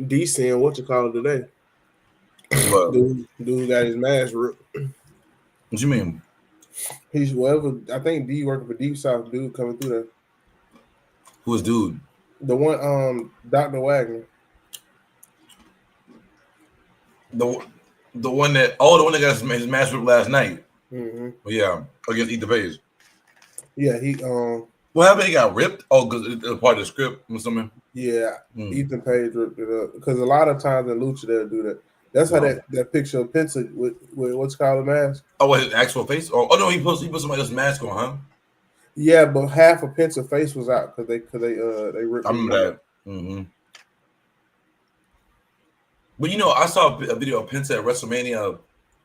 DC and what you call it today. What? Dude got his mask ripped. What you mean? He's whatever. I think D working for Deep South. Dude coming through there. Who's dude? The one, Dr. Wagner. The one that got his mask ripped last night. Mm-hmm. Yeah, against Ethan Page. Yeah, he What happened? He got ripped. Oh, because it was part of the script or something. Yeah, Ethan Page ripped it up because a lot of times in Lucha they'll do that. That's how that picture of Penta with what's called a mask. Oh, what, his actual face? Oh no, he put somebody else's mask on, huh? Yeah, but half of Penta's face was out because they ripped. I remember that. Mm-hmm. But I saw a video of Penta at WrestleMania.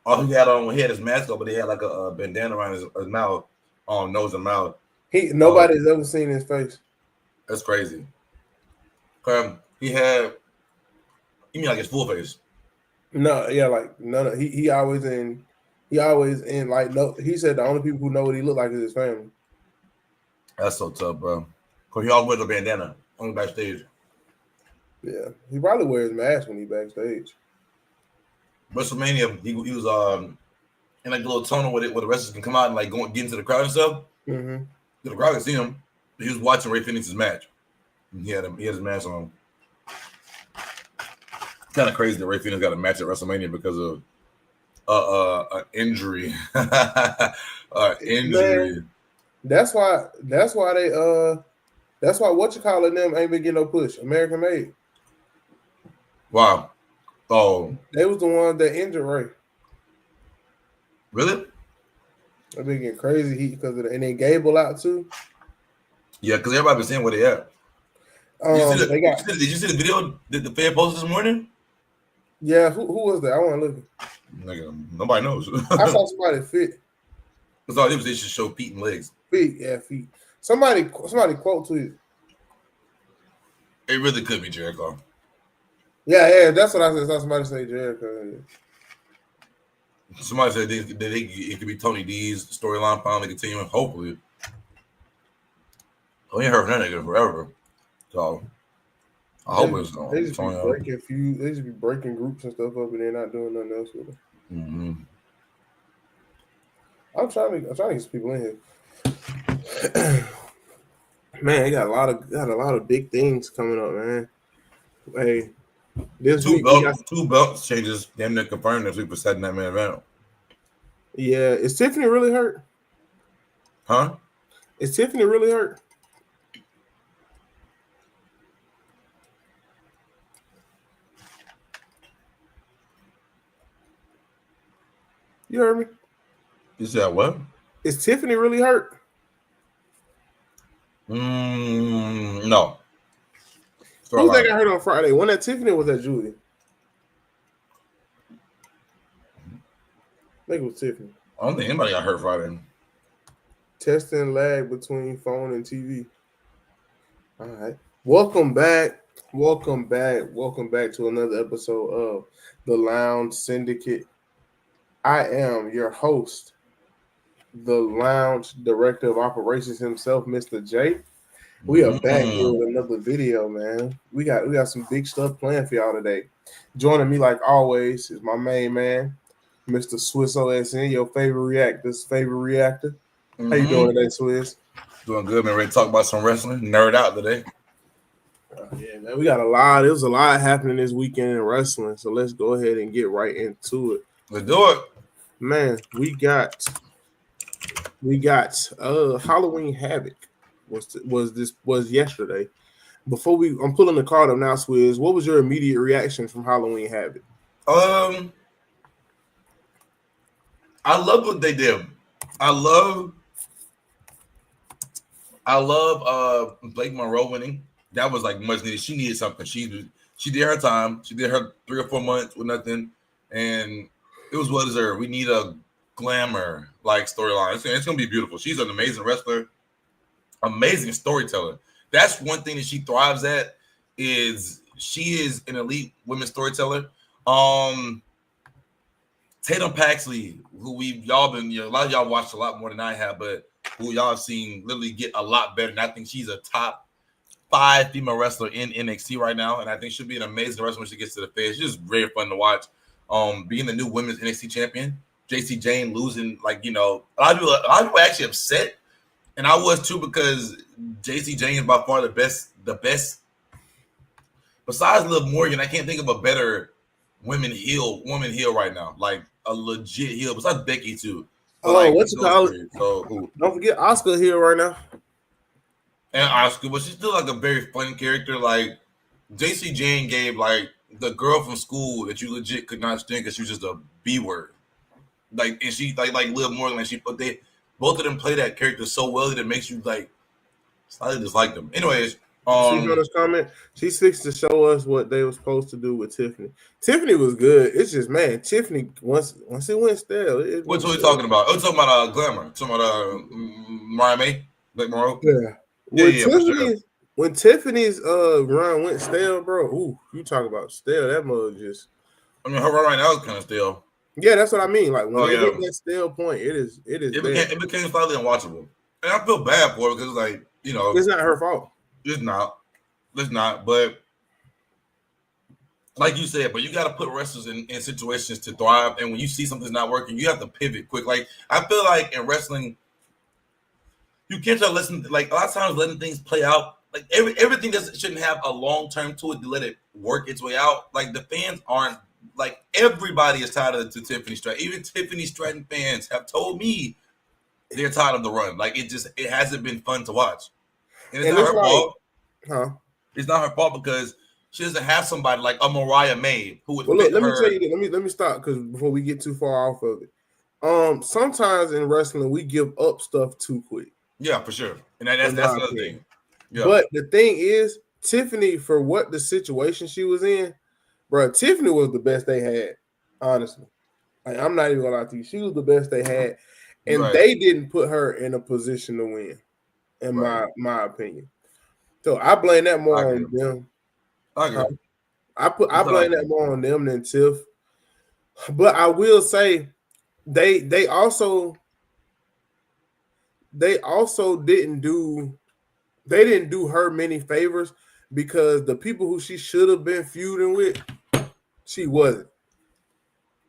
All he had on when he had his mask on, but he had like a bandana around his mouth, nose and mouth. Nobody's ever seen his face. That's crazy. He had. You mean like his full face? No, yeah, like none of he always in like no. He said the only people who know what he looked like is his family. That's so tough, bro. Cause he always wears a bandana on backstage. Yeah, he probably wears a mask when he backstage. WrestleMania, he was in like a little tunnel where the wrestlers can come out and like get into the crowd and stuff. Mm-hmm. The crowd can see him. He was watching Ray Phoenix's match. He had his mask on. Kind of crazy that Ray Phoenix got a match at WrestleMania because of an injury. Injury. Man, that's why what you calling them ain't been getting no push. American Made. Wow. Oh. They was the ones that injured Ray. Really? They've been getting crazy heat because of that. And then Gable out too. Yeah, because everybody been saying where they at. Did you see the video that the fan posted this morning? Yeah, who was that? I want to look. Nigga, nobody knows. I saw somebody fit. That's all it was. They should show feet and legs. Feet. Somebody quote tweeted. It really could be Jericho. Yeah, that's what I said. I saw somebody say Jericho. Somebody said it could be Tony D's storyline finally continuing. Hopefully. We ain't heard from that nigga forever. So I hope it's on. They just be breaking groups and stuff up, and they're not doing nothing else with them. Mm-hmm. I'm trying to get some people in here. Man, they got a lot of big things coming up, man. Hey, this week two belts changes. Damn near confirmed this week for setting that man event. Yeah, is Tiffany really hurt? Huh? Is Tiffany really hurt? You heard me? You said what? Is Tiffany really hurt? No. Who they got hurt on Friday? One at Tiffany or was that Julie? I think it was Tiffany. I don't think anybody got hurt Friday. Testing lag between phone and TV. All right. Welcome back to another episode of The Lounge Syndicate. I am your host, the Lounge Director of Operations himself, Mr. J. We are back here with another video, man. We got some big stuff planned for y'all today. Joining me, like always, is my main man, Mr. Swiss OSN, your favorite reactor. How you doing today, Swiss? Doing good, man. Ready to talk about some wrestling? Nerd out today. Yeah, man. We got a lot. There was a lot happening this weekend in wrestling, so let's go ahead and get right into it. Let's do it. Man, we got Halloween Havoc was yesterday. I'm pulling the card up now, Swizz. What was your immediate reaction from Halloween Havoc? I love what they did. I love Blake Monroe winning. That was like much needed. She needed something. She did her time. She did her 3 or 4 months with nothing, and it was well deserved. We need a glamour like storyline. It's gonna be beautiful. She's an amazing wrestler, amazing storyteller. That's one thing that she thrives at. Is she is an elite women's storyteller. Tatum Paxley, who y'all been, a lot of y'all watched a lot more than I have, but who y'all have seen literally get a lot better. And I think she's a top 5 female wrestler in NXT right now, and I think she'll be an amazing wrestler when she gets to the Fed. She's just very fun to watch. Being the new women's NXT champion, JC Jane losing, like, you know, a lot of people actually upset, and I was too, because JC Jane is by far the best. Besides Liv Morgan, I can't think of a better woman heel right now, like a legit heel. Besides Becky too, but Oh, like what you those call it? three. So who? Don't forget Oscar here right now. And Oscar, but she's still like a very fun character. Like JC Jane gave like the girl from school that you legit could not stand because she was just a B word. Like, and she like Liv Morgan, like they both of them play that character so well that it makes you like slightly dislike them. Anyways, See Gunner's comment. She seeks to show us what they were supposed to do with Tiffany. Tiffany was good. It's just, man, Tiffany once it went stale. What's we talking about? Oh, talking about Glamour. Talking about Mariah May, Blake Monroe. Yeah. When Tiffany's run went stale, bro. Ooh, you talk about stale. That mug just. I mean, her run right now is kind of stale. Yeah, that's what I mean. Like when it hit that stale point, it became slightly unwatchable, and I feel bad for her because, like, you know, it's not her fault. It's not. But like you said, but you got to put wrestlers in situations to thrive, and when you see something's not working, you have to pivot quick. Like, I feel like in wrestling, you can't just listen. Like, a lot of times, letting things play out. Like, everything shouldn't have a long term to it to let it work its way out. Like, the fans aren't. Like, everybody is tired of Tiffany Stratton. Even Tiffany Stratton fans have told me they're tired of the run. Like, it hasn't been fun to watch. And it's not her fault. Huh? It's not her fault because she doesn't have somebody like a Mariah May who would let me tell you, let me stop, because before we get too far off of it. Sometimes in wrestling we give up stuff too quick. Yeah, for sure. And that's another thing. Yeah. But the thing is, Tiffany, for what the situation she was in, bro, Tiffany was the best they had, honestly. Like, I'm not even gonna lie to you. She was the best they had. And they didn't put her in a position to win, in my opinion. So I blame that more on them. I blame that more on them than Tiff. But I will say they also didn't do her many favors, because the people who she should have been feuding with, she wasn't.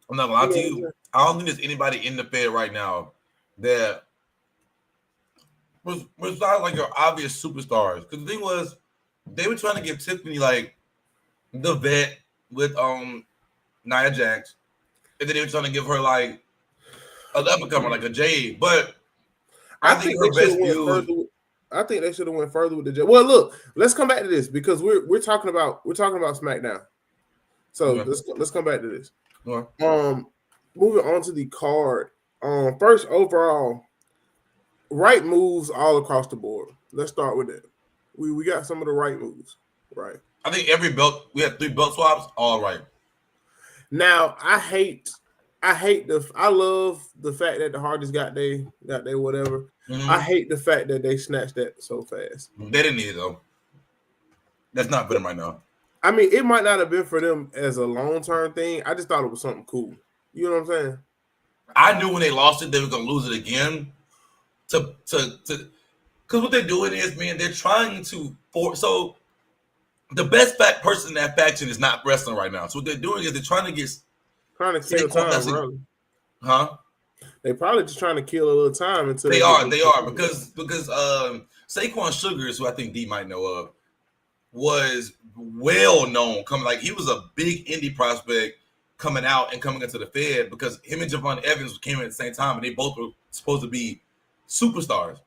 I'm not gonna lie to you. I don't think there's anybody in the Fed right now that was not like your obvious superstars. Because the thing was, they were trying to give Tiffany like the vet with Nia Jax, and then they were trying to give her like an up-and-comer like a Jade. But I think her best view. I think they should have went further with the Jade. Well, look, let's come back to this, because we're talking about SmackDown. So let's come back to this. Moving on to the card. First, overall, right moves all across the board. Let's start with that. We got some of the right moves, right? I think every belt, we had 3 belt swaps, all right. Now, I love the fact that the Hardys got they whatever. Mm-hmm. I hate the fact that they snatched that so fast. They didn't need it though. That's not for them right now. I mean, it might not have been for them as a long-term thing. I just thought it was something cool. You know what I'm saying? I knew when they lost it, they were gonna lose it again. Because what they're doing is, man, they're trying to force. So the best person in that faction is not wrestling right now. So what they're doing is they're trying to kill time, bro. Huh? They probably just trying to kill a little time until they are because Saquon Sugars, who I think D might know of, was well known coming, like he was a big indie prospect coming out and coming into the Fed, because him and Javon Evans came in at the same time and they both were supposed to be superstars.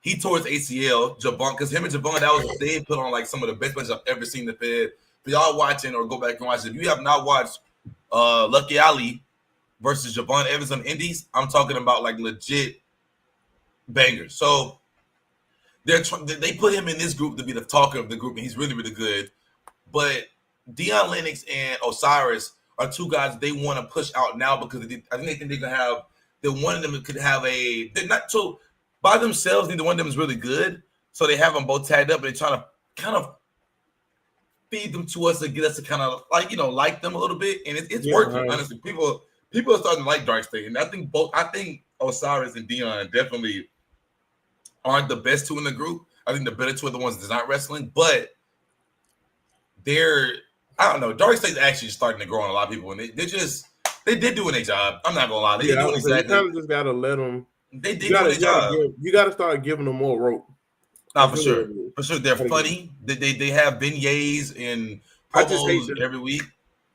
He tore his ACL, Javon, because him and Javon, they put on like some of the best matches I've ever seen in the Fed. For y'all watching, or go back and watch it, if you have not watched Lucky Ali versus Javon Evans on Indies, I'm talking about like legit bangers. So they put him in this group to be the talker of the group, and he's really, really good. But Deion Lennox and Osiris are 2 guys they want to push out now, because I think they can have that one of them could have they're not so by themselves. Neither one of them is really good, so they have them both tagged up, and they're trying to kind of feed them to us to get us to kind of like them a little bit, and it's working. Right. Honestly, people are starting to like Dark State, and I think Osiris and Deion definitely aren't the best 2 in the group, I think the better two are the ones that's not wrestling, but they're I don't know. Dark State's actually starting to grow on a lot of people, and they did doing their job. I'm not gonna lie, they did Yeah, doing so you exactly. kind of just gotta let them. They did doing their job. You gotta start giving them more rope. No, That's for really sure, what it is. for sure. They're funny. They have beignets and I just hate promos every week.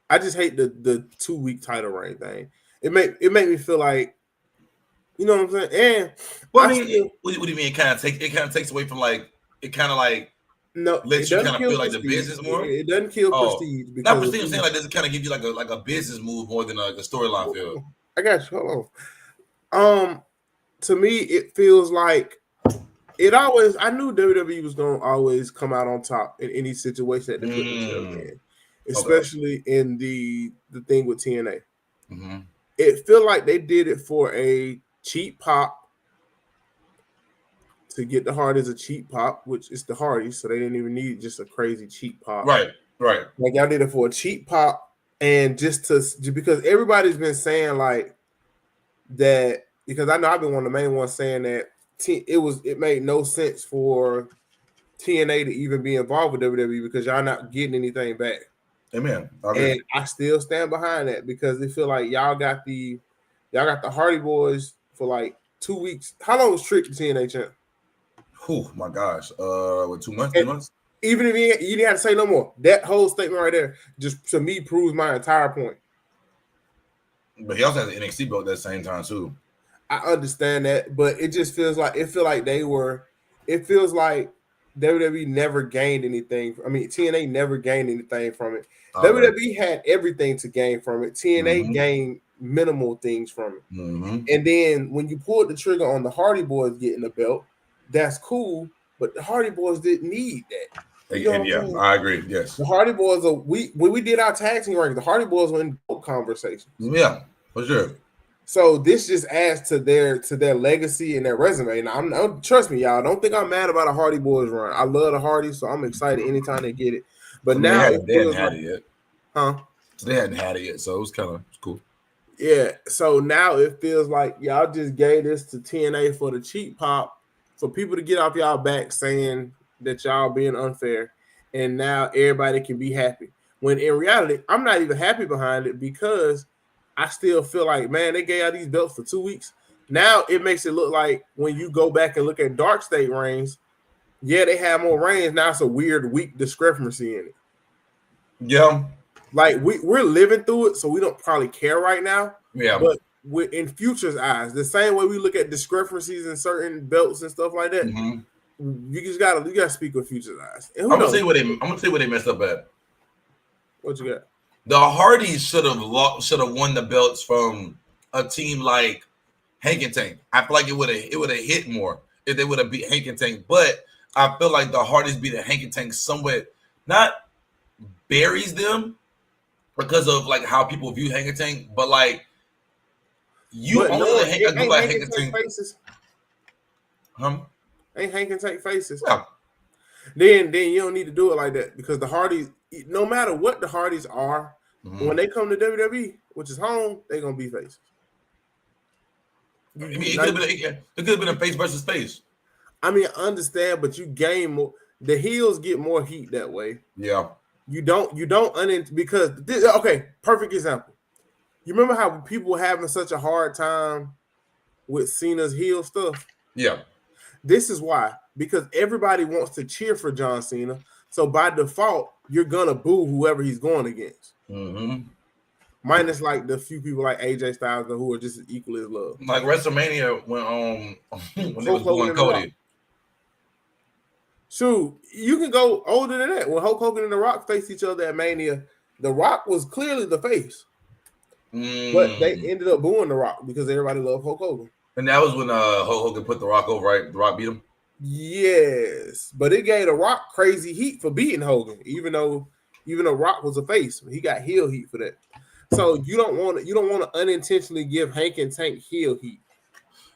I just hate the 2 week title reign thing. It make me feel like, you know what I'm saying. And Well, I I mean, still what do you mean? It kind of takes away from like it kind of like no. It lets you doesn't kind of kill feel like the prestige. business more. It doesn't kill Oh, prestige not because of prestige. I'm saying who. like does it kind of give you like a business move more than like a storyline feel? I got you. Hold on. To me, it feels like it always. I knew WWE was gonna always come out on top in any situation that they put themselves in, Okay. especially in the thing with TNA. Mm-hmm. It feel like they did it for a cheap pop to get the Hardys a cheap pop, which is the Hardys, so they didn't even need just a crazy cheap pop. Right. Right. Like y'all did it for a cheap pop, and just because everybody's been saying like that, because I know I've been one of the main ones saying that it made no sense for TNA to even be involved with WWE because y'all not getting anything back. Amen. I agree. And I still stand behind that because they feel like y'all got the Hardy Boys for like 2 weeks. How long was Trick the TNA champ? Oh my gosh. What 2 months? And 3 months? even if you didn't have to say no more, that whole statement right there just to me proves my entire point. But he also has an NXT belt at the same time too. I understand that, but it just feels like it feels like WWE never gained anything. I mean, TNA never gained anything from it. WWE had everything to gain from it. TNA gained minimal things from it. Mm-hmm. And then when you pulled the trigger on the Hardy Boys getting the belt, that's cool. But the Hardy Boys didn't need that. You know Yeah, I agree. Yes. The Hardy Boys when we did our tag team rankings, the Hardy Boys were in both conversations. Yeah, for sure. So this just adds to their legacy and their resume. And I'm trust me, y'all. Don't think I'm mad about a Hardy Boys run. I love the Hardys, so I'm excited anytime they get it. But now it hadn't feels had like, it yet. huh? So they hadn't had it yet, so it was kind of cool. Yeah. So now it feels like y'all just gave this to TNA for the cheap pop, for people to get off y'all back saying that y'all being unfair, and now everybody can be happy. When in reality, I'm not even happy behind it because I still feel like, man, they gave out these belts for 2 weeks. Now it makes it look like when you go back and look at Dark State reigns, yeah, they have more reigns. Now it's a weird weak discrepancy in it. Yeah. Like we're living through it, so we don't probably care right now. Yeah. But in future's eyes, the same way we look at discrepancies in certain belts and stuff like that, you just gotta speak with future's eyes. And I'm gonna tell you what they messed up at. What you got? The Hardys should have won the belts from a team like Hank and Tank. I feel like it would have hit more if they would have beat Hank and Tank. But I feel like the Hardys beating Hank and Tank somewhat not buries them because of like how people view Hank and Tank, but like you But only no, let a group like Hank Hank and and Tank faces. Ain't Hank and Tank faces. Yeah. Then you don't need to do it like that because the Hardys, no matter what the Hardys are, when they come to WWE, which is home, they're gonna be faces. I mean, it could have been a face versus face. I mean, I understand, but you gain more. The heels get more heat that way. Yeah. You don't because okay, perfect example. You remember how people were having such a hard time with Cena's heel stuff? Yeah. This is why, because everybody wants to cheer for John Cena. So by default, you're gonna boo whoever he's going against. Minus like the few people like AJ Styles who are just as equally as loved. Like WrestleMania when they was booing Cody. Shoot, you can go older than that. When Hulk Hogan and The Rock faced each other at Mania, The Rock was clearly the face. But they ended up booing The Rock because everybody loved Hulk Hogan. And that was when Hulk Hogan put The Rock over, right? The Rock beat him? Yes. But it gave The Rock crazy heat for beating Hogan, even though Rock was a face. He got heel heat for that. So you don't want to unintentionally give Hank and Tank heel heat.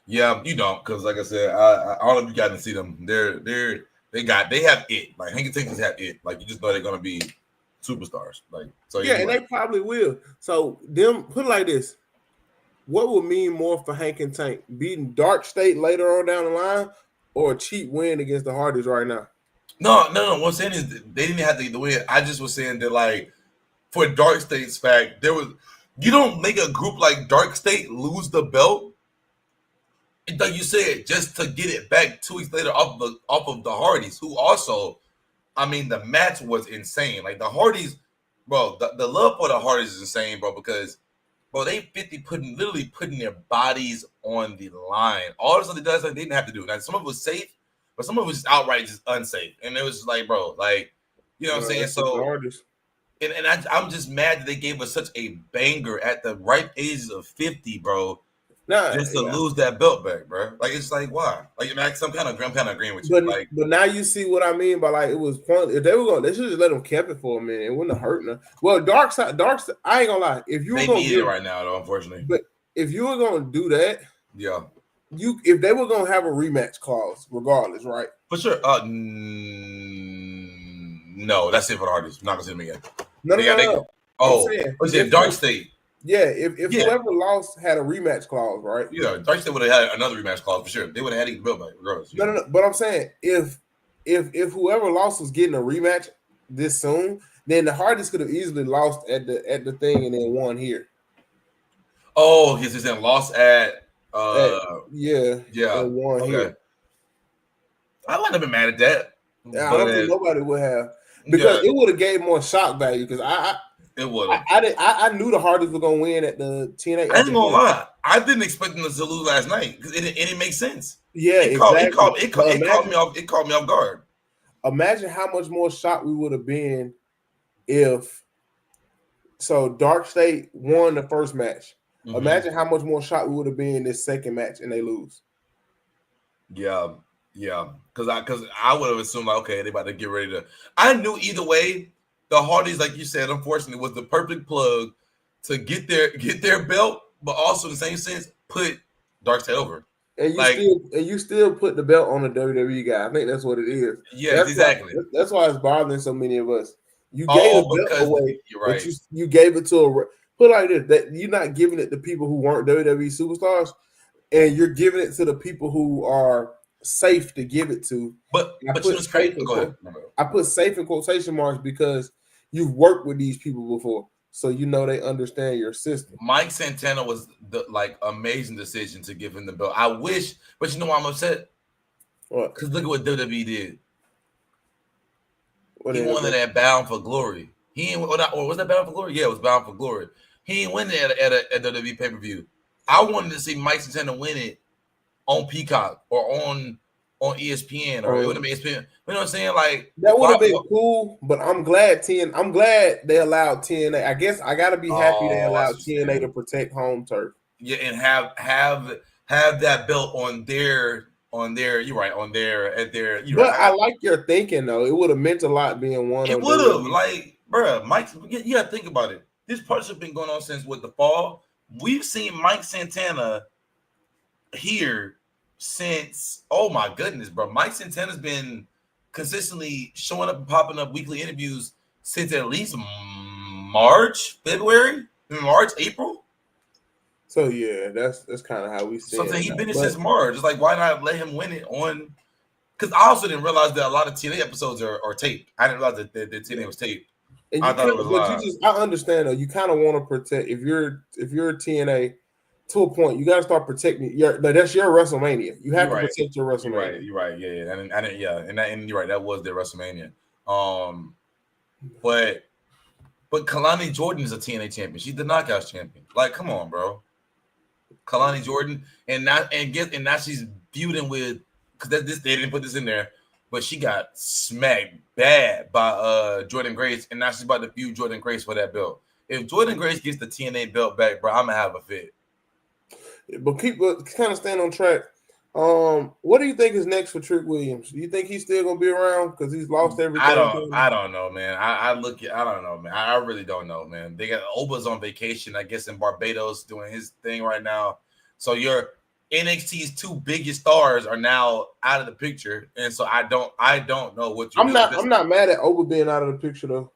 Yeah, you don't, because like I said, all of you got to see them. They have it. Like Hank and Tank just have it. Like you just know they're gonna be superstars. Like so. Yeah, and they probably will. So them put it like this: what would mean more for Hank and Tank beating Dark State later on down the line, or a cheap win against the Hardys right now. No. What I'm saying is they didn't have to win. I just was saying that like for Dark State's fact, there was you don't make a group like Dark State lose the belt. And like you said, just to get it back 2 weeks later off of the Hardys, who also, I mean, the match was insane. Like the Hardys, bro, the love for the Hardys is insane, bro, because bro, they literally putting their bodies on the line. All this other does like, they didn't have to do. Now some of it was safe, but some of it was outright just unsafe. And it was just like, bro, like, you know what I'm saying? That's just the So Hardys. and I'm just mad that they gave us such a banger at the ripe ages of 50, bro, Nah, just to yeah. lose that belt back, bro. Like it's like why? Like you know, I'm kind of agreeing with you. But Like now you see what I mean by like it was pointless. If they were going, they should just let them keep it for a minute. It wouldn't have hurt them. Well, Dark Side, I ain't gonna lie. If you were they gonna need give, it right now, though. Unfortunately, but if you were gonna do that, yeah, if they were gonna have a rematch clause, regardless, right? for sure. No, that's it for the artists. I'm not gonna see them again. No. I'm Oh, saying, was it Dark State? yeah. If Yeah. whoever lost had a rematch clause, right? Yeah, Dark State would have had another rematch clause for sure. They would have had to build back regardless. No. But I'm saying if whoever lost was getting a rematch this soon, then the Hardys could have easily lost at the thing and then won here. Oh, he's in lost at yeah, and won here. I wouldn't have been mad at that. I don't think nobody would have because it would have gave more shock value because it would have. I knew the Hardys were gonna win at the TNA. I ain't gonna lie. I didn't expect them to lose last night because it didn't make sense. Yeah, it caught me off guard. Imagine how much more shocked we would have been if Dark State won the first match. Mm-hmm. Imagine how much more shocked we would have been in this second match and they lose. Yeah, because I would have assumed like okay, they about to get ready to. I knew either way, the Hardys, like you said, unfortunately, was the perfect plug to get their belt, but also in the same sense put Dark State over. And you still put the belt on the WWE guy. I think that's what it is. Yes, exactly. That's why it's bothering so many of us. You gave the belt away, you're right. But you gave it to put it like this: that you're not giving it to people who weren't WWE superstars, and you're giving it to the people who are safe to give it to. But you know what's crazy? Go ahead. I put safe in quotation marks because you've worked with these people before. So you know they understand your system. Mike Santana was the amazing decision to give him the belt. I wish, but you know why I'm upset? What? Because look at what WWE did. He wanted that Bound for Glory. He ain't or was that Bound for Glory? Yeah, it was Bound for Glory. He ain't win it at a WWE pay-per-view. I wanted to see Mike Santana win it on Peacock or on ESPN or it would have been ESPN. You know what I'm saying? Like that would have been cool, but I'm glad they allowed TNA. I guess I gotta be happy they allowed TNA to protect home turf. Yeah, and have that belt on their you're right, on their at their I like your thinking though. It would have meant a lot being one. It would have, like, bro, Mike, you gotta think about it. This partnership been going on since the fall. We've seen Mike Santana here since, oh my goodness, bro. Mike Santana's been consistently showing up and popping up weekly interviews since at least March, April. So yeah, that's kind of how we see it. He's been in since March. It's like, why not let him win it on? Because I also didn't realize that a lot of TNA episodes are taped. I didn't realize that the TNA was taped. And I thought it was live. I understand though. You kind of want to protect if you're TNA to a point. You got to start protecting that's your WrestleMania. You have to protect your WrestleMania. You're right. Yeah. And you're right. That was their WrestleMania. But Kalani Jordan is a TNA champion. She's the Knockouts champion. Like, come on, bro. Kalani Jordan, and now she's feuding with because they didn't put this in there, but she got smacked bad by Jordan Grace, and now she's about to feud Jordan Grace for that belt. If Jordan Grace gets the TNA belt back, bro, I'm gonna have a fit. But kind of stand on track. What do you think is next for Trick Williams? Do you think he's still gonna be around because he's lost everything? I don't know, man. I don't know, man. I really don't know, man. They got Oba's on vacation, I guess, in Barbados doing his thing right now. So your NXT's two biggest stars are now out of the picture, and so I don't know what you're doing. I'm not mad at Oba being out of the picture though.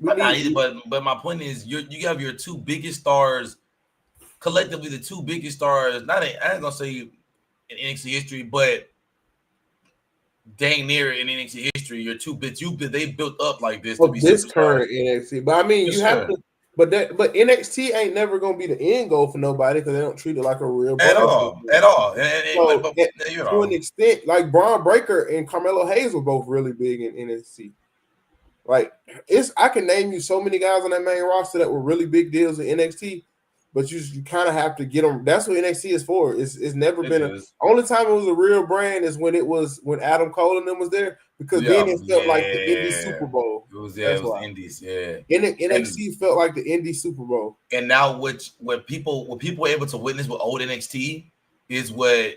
I'm not either, but my point is you have your two biggest stars. Collectively, the two biggest stars. I ain't gonna say in NXT history, but dang near in NXT history, you're two bits. They built up like this to Of be this superstars. current NXT. But I mean, For you have sure. to. But NXT ain't never gonna be the end goal for nobody because they don't treat it like a real At brand. all, at all. So But you to an know, extent, like Braun Breaker and Carmelo Hayes were both really big in NXT. Like I can name you so many guys on that main roster that were really big deals in NXT, but you kind of have to get them. That's what NXT is for. It's never it been is. only time it was a real brand is when Adam Cole and them was there because then Yeah, it felt like the indie yeah. Super Bowl. It That's was why Indies, yeah. And NXT felt like the indie Super Bowl. and now what people were able to witness with old NXT is what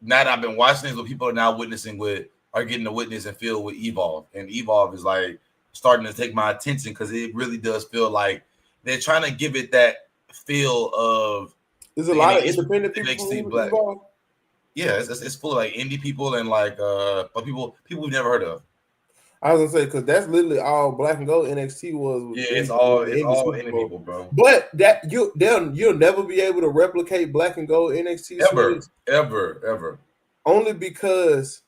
now that I've been watching is what people are now witnessing with are getting to witness and feel with Evolve. And Evolve is like starting to take my attention because it really does feel like they're trying to give it that feel of There's a the lot of independent people NXT from Black. Evolve. Yeah, it's full of like indie people and like but people we've never heard of. I was gonna say because that's literally all Black and Gold NXT was Yeah, in it's the indie all Super indie Bowl. people, bro. But that you'll never be able to replicate Black and Gold NXT Ever, Swizz ever. only because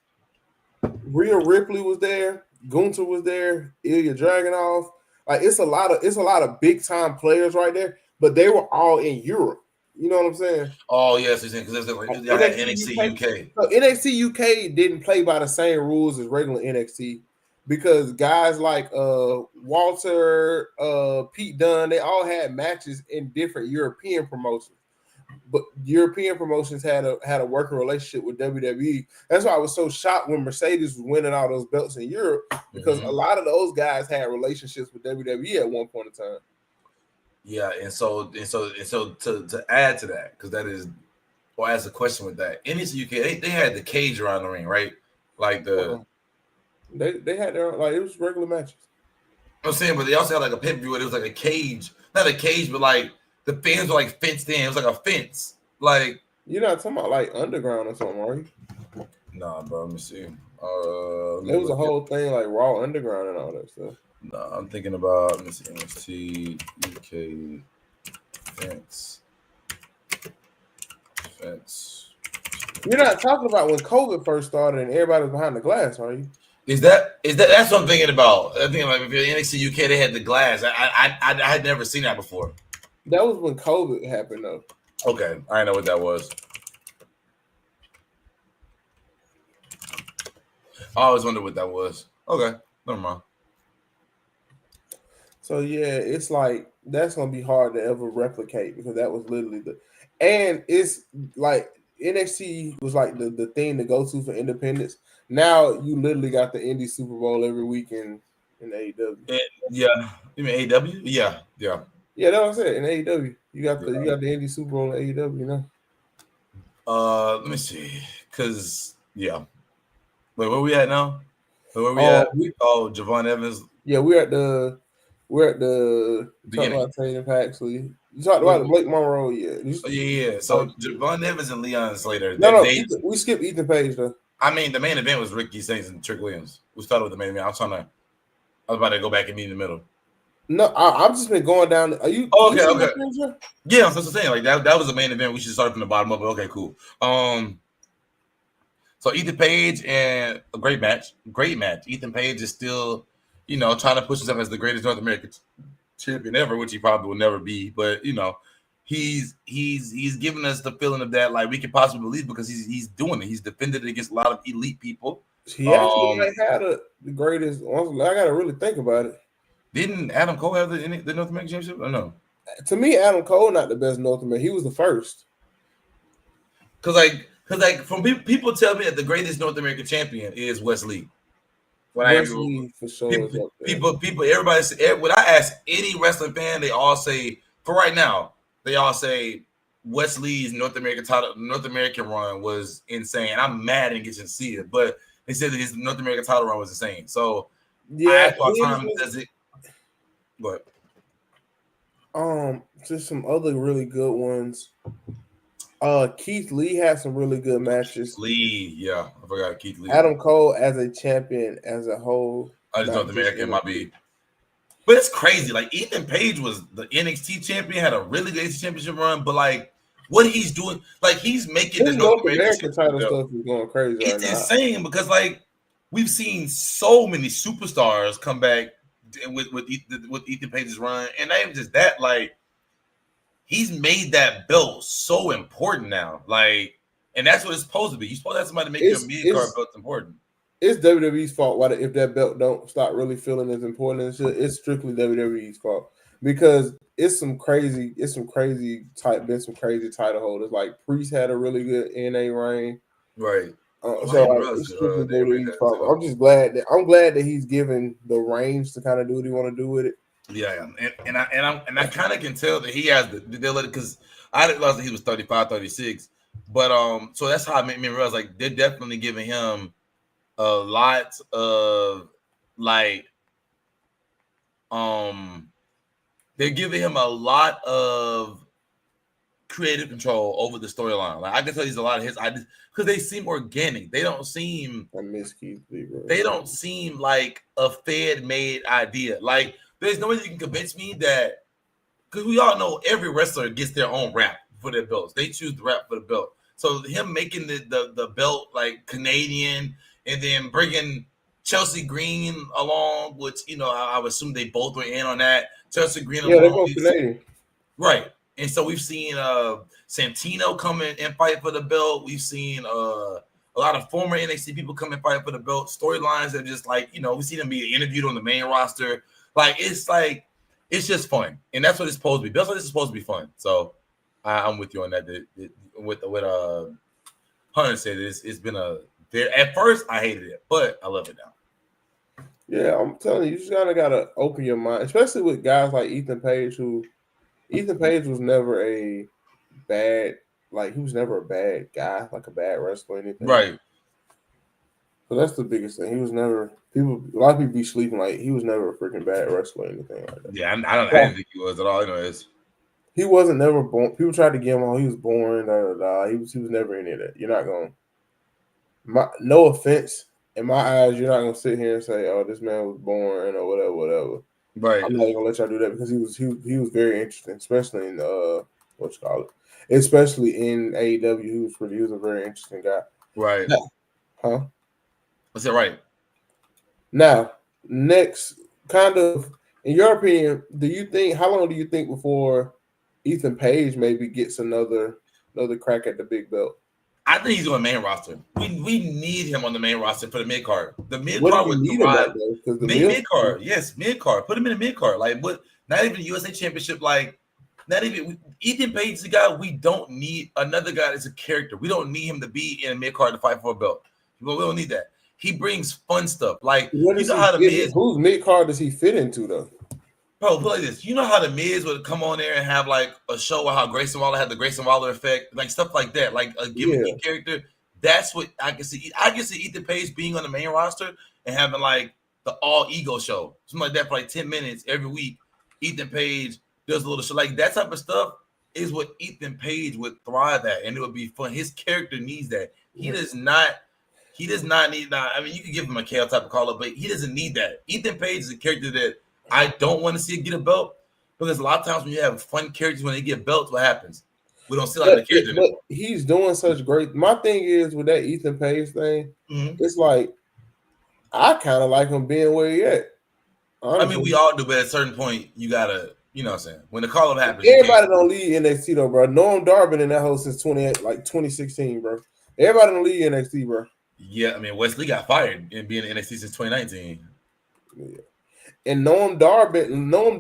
Rhea Ripley was there, Gunther was there, Ilya Dragunov. Like it's a lot of big time players right there, but they were all in Europe. You know what I'm saying? Oh yes, because there's like Like y'all had NXT UK. UK. So NXT UK didn't play by the same rules as regular NXT because guys like Walter, Pete Dunne, they all had matches in different European promotions. But European promotions had a working relationship with WWE. That's why I was so shocked when Mercedes was winning all those belts in Europe because a lot of those guys had relationships with WWE at one point in time. Yeah, and so to add to that, because that is or ask a question with that. NXT UK, they had the cage around the ring, right? Like They had their like it was regular matches. I'm saying, but they also had like a pay-per-view where it was like a cage, not a cage, but like the fans were like fenced in. It was like a fence. Like You're not talking about like underground or something, are you? nah, bro. Let me see. Let me It was a look at. whole thing like Raw Underground and all that stuff. Nah, I'm thinking about let me see NXT UK fence. You're not talking about when COVID first started and everybody was behind the glass, are you? Is that that's what I'm thinking about? I'm thinking like if you're NXT UK, they had the glass. I had never seen that before. That was when COVID happened, though. Okay, I know what that was. I always wondered what that was. Okay, never mind. So yeah, it's like that's gonna be hard to ever replicate because that was literally and it's like NXT was like the thing to go to for independence. Now you literally got the Indie Super Bowl every week in AEW. Yeah, you mean AEW? Yeah. Yeah, that's what I said in AEW. You got the Indie Super Bowl in AEW, you know. Let me see, cause yeah. Wait, where we at now? Where we at? Javon Evans. Yeah, we're at the talk about Tatum Paxley. You talked about Blake Monroe, yeah. Yeah. So Javon Evans and Leon Slater. We skipped Ethan Page though. I mean, the main event was Ricky Saints and Trick Williams. We started with the main event. I was about to go back and meet in the middle. No, I've just been going down. Are you okay? Yeah, that's what I'm saying. Like that was the main event. We should start from the bottom up. Okay, cool. So Ethan Page and a great match. Ethan Page is still, trying to push himself as the greatest North American champion ever, which he probably will never be. But he's giving us the feeling of that like we can possibly believe because he's doing it. He's defended it against a lot of elite people. He actually had the greatest. I got to really think about it. Didn't Adam Cole have the North American Championship or no? To me, Adam Cole not the best North American. He was the first. Because from people tell me that the greatest North American champion is Wesley. Wesley for sure. People, everybody say, when I ask any wrestling fan, they all say for right now, they all say Wesley's North American run was insane. I'm mad and get to see it, but they said that his North American title run was insane. So yeah, does it? What? Just some other really good ones. Keith Lee had some really good matches. Yeah, I forgot Keith Lee. Adam Cole as a champion as a whole. I just North American might be. But it's crazy. Like Ethan Page was the NXT champion, had a really good NXT championship run, but like what he's doing, like he's making the This North North American American Championship title belt. stuff is going crazy right It's now. insane because like we've seen so many superstars come back with Ethan Page's run, and not even just that, like he's made that belt so important now, like, and that's what it's supposed to be. You're supposed to have somebody make your It's mid card it's belt important. it's WWE's fault. Why if that belt don't start really feeling as important as it should, it's strictly WWE's fault because it's some crazy title holders. Like Priest had a really good NA reign. Right. Oh, I So didn't like realize it's strictly Dave Ray WWE's had fault. too. I'm glad that he's given the range to kind of do what he want to do with it. Yeah, and I kind of can tell that he has the ability because I didn't realize that he was 35, 36. But so that's how it made me realize like they're definitely giving him a lot of like um they're giving him a lot of creative control over the storyline. Like I can tell he's a lot of his ideas because they seem organic. I miss Keith Lee, bro. They don't seem like a Fed made idea. Like there's no way you can convince me that because we all know every wrestler gets their own rap for their belts. They choose the rap for the belt. So him making the belt like Canadian and then bringing Chelsea Green along, which I would assume they both were in on that. Chelsea Green Yeah, they're along, both Canadian. right? And so we've seen Santino come in and fight for the belt. We've seen a lot of former NXT people come and fight for the belt. Storylines are just like we see them being interviewed on the main roster. Like it's just fun, and that's what it's supposed to be. That's what it's supposed to be fun. So I'm with you on that. With Hunter said, it's been at first I hated it, but I love it now. Yeah, I'm telling you just gotta open your mind, especially with guys like Ethan Page, Ethan Page was never a bad, he was never a bad guy, like a bad wrestler or anything. Right. So that's the biggest thing. He was never a lot of people be sleeping like he was never a freaking bad wrestler or anything like that. Yeah, I didn't think he was at all. He wasn't never born. People tried to get him on. He was boring. He was never any of that. You're not going. No offense, in my eyes, you're not gonna sit here and say, "Oh, this man was boring" or whatever. Right. I'm not even gonna let y'all do that because he was very interesting, especially in what you call it, especially in AEW. He was a very interesting guy. Right. Huh? What's that? Right. Now, next, kind of, in your opinion, how long do you think before Ethan Page maybe gets another crack at the big belt? I think he's on the main roster. We need him on the main roster for the mid card. The mid What do card you would need him thrive. at though? Because Mid card, yes, mid card. Put him in the mid card. Like what? Not even USA Championship. Like not even Ethan Page is a guy we don't need. Another guy that's a character. We don't need him to be in a mid card to fight for a belt. We don't need that. He brings fun stuff. Like whose mid card does he fit into though? Bro, play this. You know how the Miz would come on there and have like a show of how Grayson Waller had the Grayson Waller effect, like stuff like that, like a gimmicky character. That's what I can see. I can see Ethan Page being on the main roster and having like the all ego show, something like that for like 10 minutes every week. Ethan Page does a little show. Like that type of stuff is what Ethan Page would thrive at, and it would be fun. His character needs that. He does not need that. I mean, you can give him a KO type of call up, but he doesn't need that. Ethan Page is a character that I don't want to see it get a belt because a lot of times when you have fun characters, when they get belts, what happens? We don't see like the character but he's doing such great. My thing is with that Ethan Page thing, it's like I kind of like him being where he at. Honestly. I mean, we all do, but at a certain point, you gotta, you know what I'm saying? When the call up happens, everybody don't leave NXT though, bro. Norm Darby in that hole since 2016, bro. Everybody don't leave NXT, bro. Yeah, I mean Wesley got fired and being in NXT since 2019. Yeah. And Noam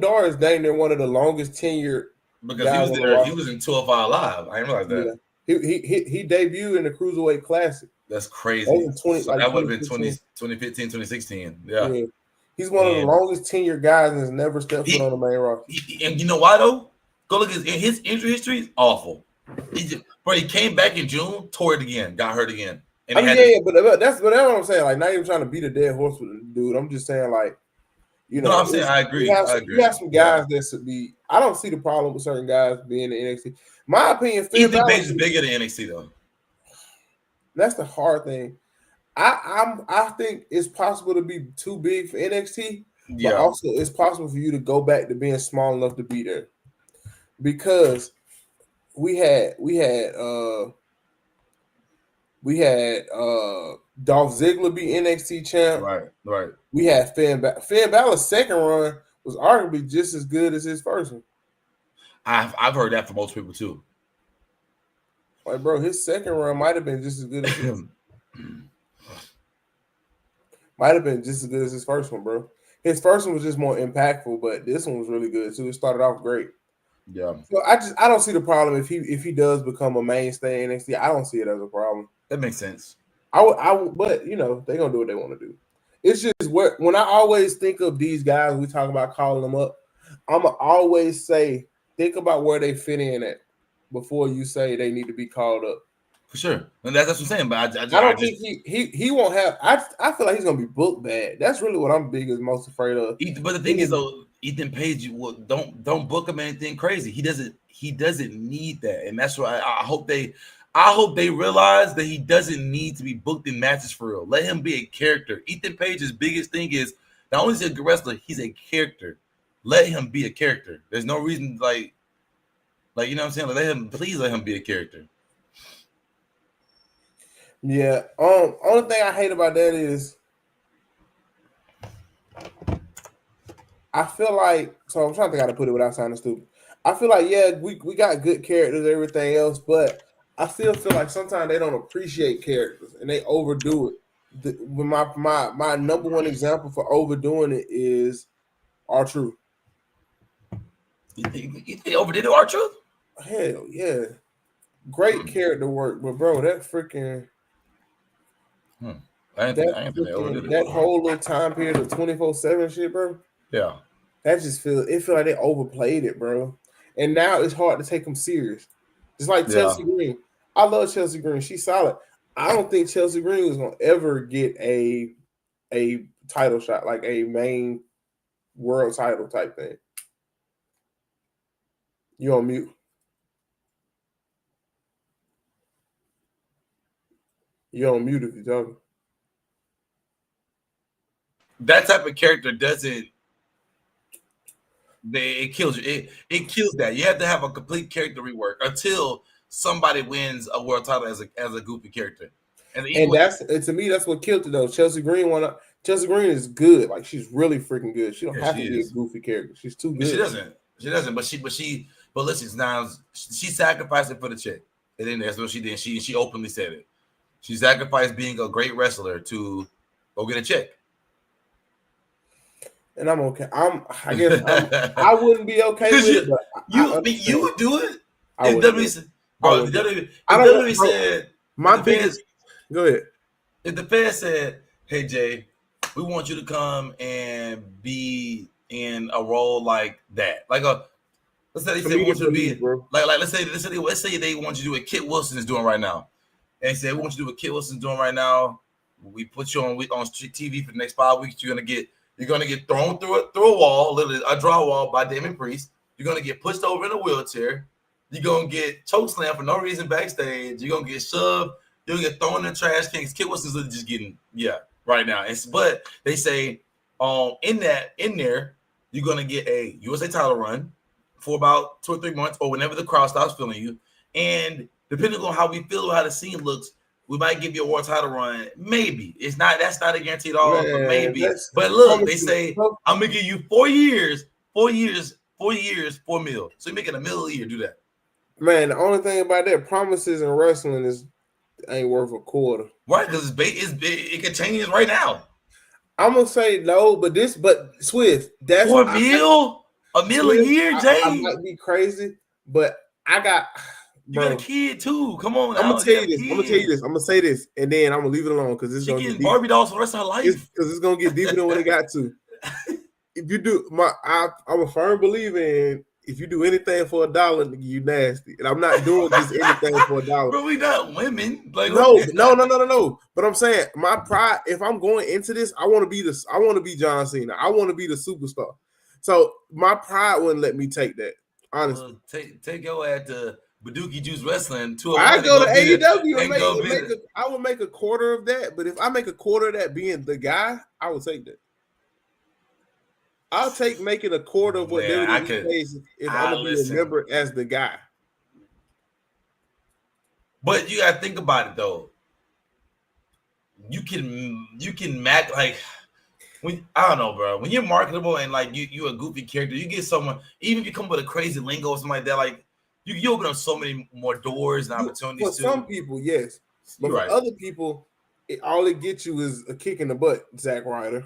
Dar is dang near one of the longest tenured because he was there. He was in 205 Live. I didn't realize that. Yeah. He debuted in the Cruiserweight Classic. That's crazy. That would have been 2015, 2016. Yeah. He's one of the longest tenured guys and has never stepped foot on the main roster. And you know why though? Go look at his injury history is awful. He came back in June, tore it again, got hurt again. And but that's what I'm saying. Like, not even trying to beat a dead horse with the dude. I'm just saying, like, I'm saying I agree. You have some guys that should be. I don't see the problem with certain guys being in NXT. My opinion, Ethan Page is bigger than NXT though. That's the hard thing. I think it's possible to be too big for NXT, but also it's possible for you to go back to being small enough to be there. Because we had Dolph Ziggler be NXT champ. Right. We had Finn Balor's second run was arguably just as good as his first one. I've heard that from most people too. Like, bro, his second run might have been just as good as his first one, bro. His first one was just more impactful, but this one was really good too. It started off great. Yeah. So I don't see the problem if he does become a mainstay in NXT. I don't see it as a problem. That makes sense. But they're gonna do what they want to do. It's just when I always think of these guys, we talk about calling them up. I'ma always say, think about where they fit in at before you say they need to be called up. For sure, and that's what I'm saying. But I don't think he won't have. I feel like he's gonna be booked bad. That's really what I'm most afraid of. But the thing is, though, Ethan Page, don't book him anything crazy. He doesn't need that, and that's why I hope they realize that he doesn't need to be booked in matches for real. Let him be a character. Ethan Page's biggest thing is not only is he a good wrestler, he's a character. Let him be a character. There's no reason like you know what I'm saying. Please let him be a character. Yeah. Only thing I hate about that is I feel like, so I'm trying to think how to put it without sounding stupid. I feel like, yeah, we got good characters, everything else, but I still feel like sometimes they don't appreciate characters and they overdo it. My number one example for overdoing it is R-Truth. You think they overdid R-Truth? Hell yeah. Great character work, but bro, that freaking that whole little time period of 24/7 shit, bro. Yeah. That just feel like they overplayed it, bro. And now it's hard to take them serious. Just like Chelsea Green. I love Chelsea Green. She's solid. I don't think Chelsea Green is gonna ever get a title shot, like a main world title type thing. You on mute. You're on mute if you're talking. That type of character doesn't. It kills you. It kills that. You have to have a complete character rework until somebody wins a world title as a goofy character. And to me that's what killed it though. Chelsea Green is good. Like she's really freaking good. She don't have to be a goofy character. She's too good. She doesn't. But listen, now she sacrificed it for the chick. And then that's what she did. She openly said it. She sacrificed being a great wrestler to go get a check. And I'm okay. I wouldn't be okay with it. But you would do it. I WWE said my biggest. Go ahead. If the fans said, "Hey Jay, we want you to come and be in a role like that," like let's say they want you to be like let's say they want you to do what Kit Wilson is doing right now, and they say we want you to do what Kit Wilson is doing right now. We put you on TV for the next 5 weeks. You're gonna get thrown through a wall, literally a drywall by Damien Priest. You're gonna get pushed over in a wheelchair. You're gonna get chokeslammed for no reason backstage. You're gonna get shoved. You're gonna get thrown in the trash can. Kit Wilson's just getting right now. But they say in there you're gonna get a USA title run for about 2 or 3 months or whenever the crowd stops feeling you. And depending on how we feel about how the scene looks, we might give you a world title run. Maybe that's not a guarantee at all, but maybe. But look, they say I'm gonna give you 4 years, 4 mil. So you're making $1 million a year. Do that, man. The only thing about that, promises in wrestling ain't worth a quarter, right? Because it can change right now. I'm gonna say no, but Swift, that's $4 million, $1 million a year, Jay. I might be crazy, but I got. You got a kid too. Come on, I'm gonna tell you this. I'm gonna say this, and then I'm gonna leave it alone because it's gonna get Barbie dolls for the rest of her life. Because it's gonna get deeper than what it got to. If you do, I'm a firm believer in if you do anything for $1, you nasty, and I'm not doing just anything for $1. But we not women. Like no. But I'm saying my pride. If I'm going into this, I want to be John Cena. I want to be the superstar. So my pride wouldn't let me take that. Honestly, take your ass to Baduki Juice Wrestling. I go to AEW. I would make a quarter of that, but if I make a quarter of that being the guy, I would take that. I'll take making a quarter of what WWE pays if I'm gonna be remembered as the guy. But you gotta think about it though. You can match like when I don't know, bro. When you're marketable and like you a goofy character, you get someone even if you come with a crazy lingo or something like that, like you open up so many more doors and For opportunities some too. people, yes, but You're for right. other people, all it gets you is a kick in the butt, Zack Ryder.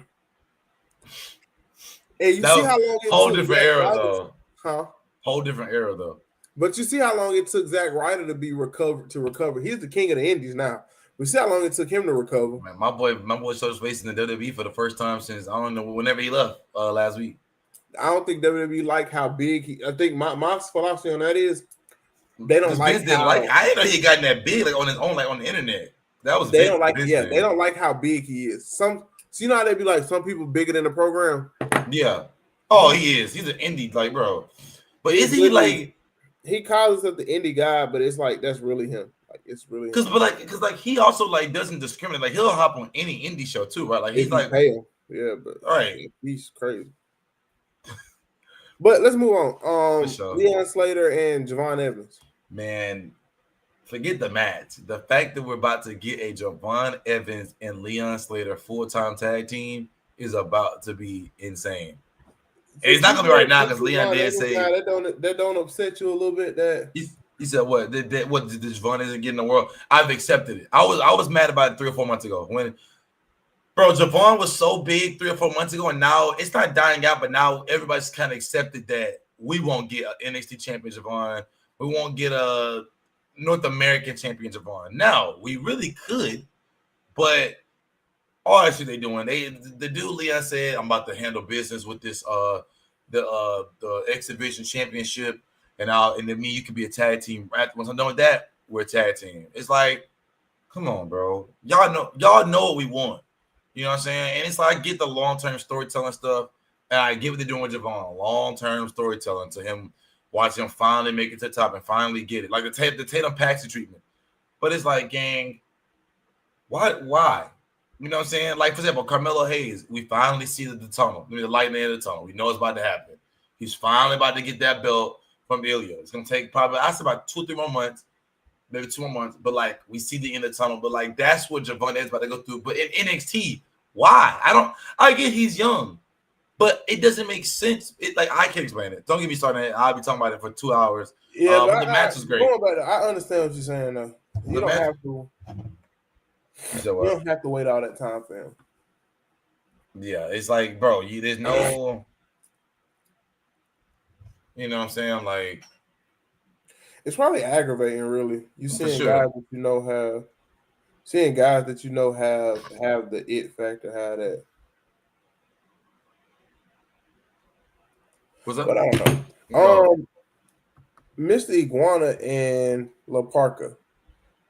And you That see was how long it whole took different Zack era Ryder, though. huh? Whole different era though. But you see how long it took Zack Ryder to be recover. He's the king of the Indies now. We see how long it took him to recover. Man, my boy showed his face in the WWE for the first time since I don't know whenever he left last week. I don't think WWE like how big he. I think my philosophy on that is they don't Because Vince like didn't like. how I didn't know he got that big like on his own, like on the internet. That was they don't like. Vince Yeah, they thing. don't like how big he is. So you know how they be like some people bigger than the program. Yeah. Oh, he is. He's an indie, like bro. But is He's he literally like? he calls himself the indie guy, but it's like that's really him. Like it's really him. Because like he also like doesn't discriminate. Like he'll hop on any indie show too, right? Like he's If you like, pay him, yeah, but all right, he's crazy. But let's move for on. sure, Leon Slater and Javon Evans. man. Forget the match. The fact that we're about to get a Javon Evans and Leon Slater full-time tag team is about to be insane. And it's not gonna be right now because Leon did say That don't upset you a little bit that he said what what did Javon isn't getting in the world. I've accepted it. I was mad about it 3 or 4 months ago when bro Javon was so big 3 or 4 months ago, and now it's not dying out, but now everybody's kind of accepted that we won't get an NXT champion Javon. We won't get a North American champion Javon. Now we really could, but all that shit they doing. The dude Leon said, I'm about to handle business with this the exhibition championship, and then me you could be a tag team. Right once I'm done with that, we're a tag team. It's like, come on, bro. Y'all know what we want. You know what I'm saying? And it's like I get the long-term storytelling stuff, and I get what they're doing with Javon. Long-term storytelling to him, watch him finally make it to the top and finally get it. Like the Tatum Paxton treatment. But it's like, gang, why? You know what I'm saying? Like, for example, Carmelo Hayes, we finally see the tunnel, the light in the end of the tunnel. We know it's about to happen. He's finally about to get that belt from Ilya. It's gonna take probably I said about 2 or 3 more months, maybe 2 more months. But like we see the end of the tunnel. But like that's what Javon is about to go through. But in NXT, why? I get he's young, but it doesn't make sense. It like I can't explain it. Don't get me started. I'll be talking about it for 2 hours. yeah, But the match was great. going back, I understand what you're saying though. You The don't match. have to. You You don't have to wait all that time for him. Yeah, it's like, bro, there's no, you know what I'm saying? Like, It's probably aggravating, really. You for seeing sure. guys that you know have the it factor, have that. What's up? But I don't know. No. Mr. Iguana and La Parka.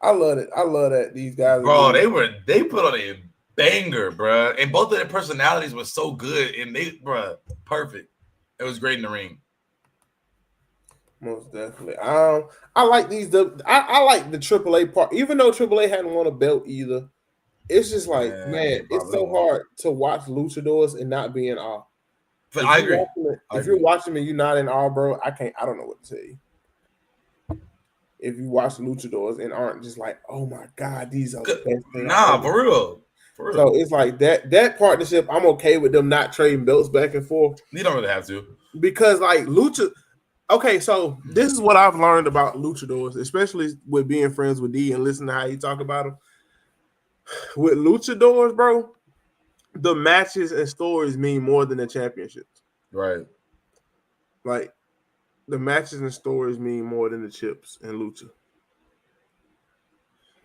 I love it. I love that these guys are Bro, getting they put on a banger, bro. And both of their personalities were so good. And perfect. It was great in the ring. most definitely. I like these. I like the AAA part, even though AAA hadn't won a belt either. It's just like, They man, it's probably so won't. hard to watch luchadors and not be in awe. But I agree. If you're watching and you're not in awe, bro, I don't know what to tell you. If you watch luchadors and aren't just like, oh my god, these are the best thing. Nah, for real. So it's like that partnership. I'm okay with them not trading belts back and forth. You don't really have to, because like lucha. Okay, so this is what I've learned about luchadors, especially with being friends with D and listening to how you talk about them. With luchadors, bro, the matches and stories mean more than the championships. right? Like the matches and stories mean more than the chips and lucha.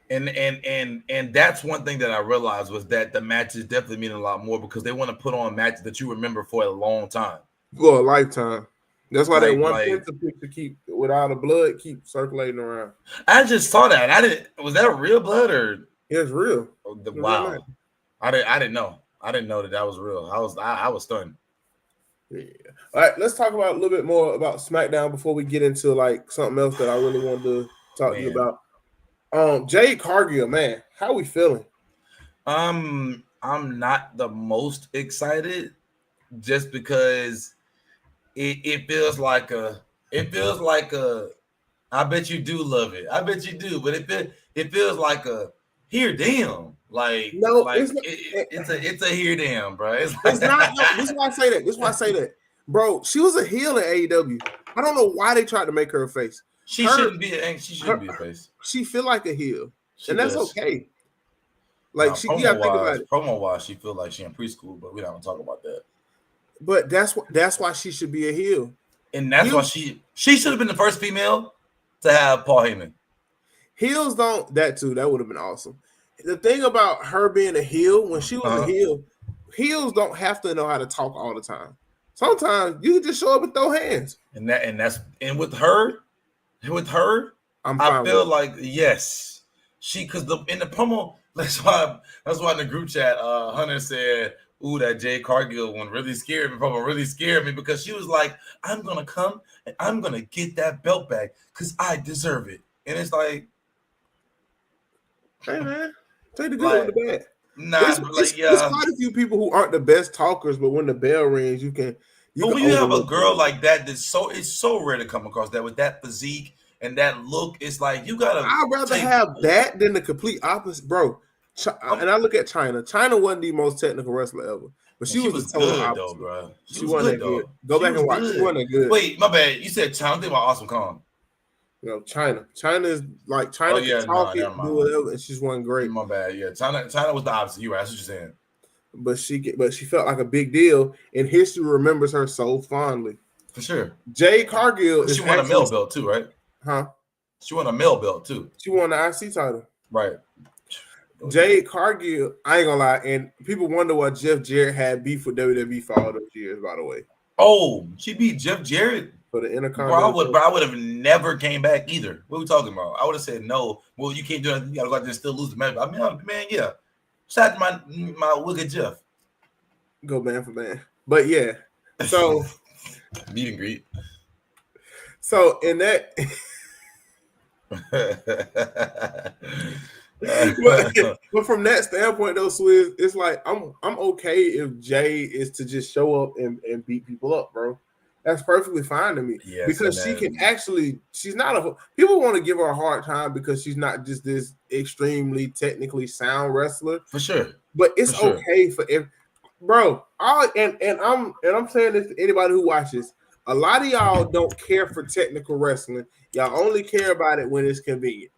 And that's one thing that I realized was that the matches definitely mean a lot more because they want to put on matches that you remember for a long time, for a lifetime. That's why that one like picture keep without the blood keep circulating around. I just saw that. I didn't. Was that real blood or? It's real. Wow. Real, I didn't know. I didn't know that was real. I was stunned. Yeah. All right, let's talk about a little bit more about SmackDown before we get into like something else that I really wanted to talk to you about. Jade Cargill, man, how we feeling? I'm not the most excited just because it feels like a I bet you do love it. I bet you do. But it feels like a here damn. No, it's not. It's a here damn, bro. It's It's like not. No, this is why I say that. This is why I say that, bro. She was a heel in AEW. I don't know why they tried to make her a face. she shouldn't be a face. She feel like a heel, She and that's does. okay. Like Now, she, you gotta think about it. promo wise, she feel like she in preschool, but we don't talk about that. But that's why she should be a heel. And that's why she should have been the first female to have Paul Heyman. Heels don't that too. That would have been awesome. The thing about her being a heel, when she was a heel, heels don't have to know how to talk all the time. Sometimes you can just show up and throw hands. And with her, I feel like yes, because in the promo, that's why in the group chat, Hunter said, "Ooh, that Jade Cargill one really scared me." Promo really scared me because she was like, "I'm gonna come and I'm gonna get that belt back because I deserve it," and it's like, hey man, take the good with the bad. Nah, there's quite a few people who aren't the best talkers, but when the bell rings, you can. But when you have a girl like that, it's so rare to come across that with that physique and that look. It's like you gotta. I'd rather have that than the complete opposite, bro. And I look at China. China wasn't the most technical wrestler ever, but she was the total opposite, though, bro. She wasn't that good. Go back and watch. She wasn't that good. Wait, my bad. You said China. Think about Awesome Kong. No, China. China is like China can talk it, do whatever, and she's one great. My bad. Yeah, China was the opposite. You're right. That's what you're saying. But she felt like a big deal, and history remembers her so fondly. For sure. Jade Cargill. She won a male belt too, right? Huh? She won a male belt too. She won the IC title. Right. Jade Cargill, I ain't gonna lie, and people wonder why Jeff Jarrett had beef with WWE for all those years. By the way. Oh, she beat Jeff Jarrett for the Intercontinental. Bro, I would have never came back either. What are we talking about? I would have said no. Well, you can't do that. You gotta go out there and still lose the match. I mean, man, yeah. Shout out to my wicked Jeff. Go man for man. But yeah. So meet and greet. So in that but from that standpoint though, Swizz, it's like I'm okay if Jay is to just show up and beat people up, bro. That's perfectly fine to me. Yes, because she can actually, she's not people want to give her a hard time because she's not just this extremely technically sound wrestler. For sure. But it's okay for bro. I'm saying this to anybody who watches. A lot of y'all don't care for technical wrestling. Y'all only care about it when it's convenient.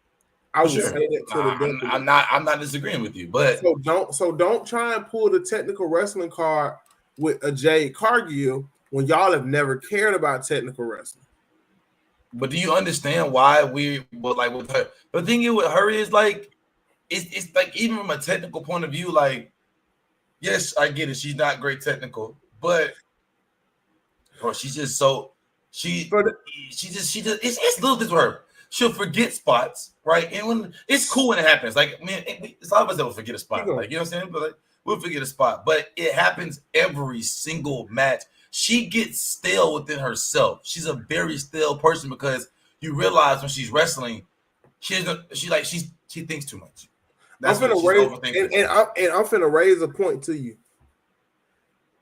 I would say that to the I'm not disagreeing with you, but so don't try and pull the technical wrestling card with a Jade Cargill when y'all have never cared about technical wrestling. But do you understand why like with her? The thing is with her is like it's like even from a technical point of view, like yes, I get it. She's not great technical, but bro, she's just so she just it's little things with her. She'll forget spots, right? And when it's cool when it happens, like man, it's all of us that will forget a spot, like you know what I'm saying? But like we'll forget a spot, but it happens every single match. She gets stale within herself. She's a very stale person because you realize when she's wrestling, she thinks too much. That's I'm finna raise a point to you.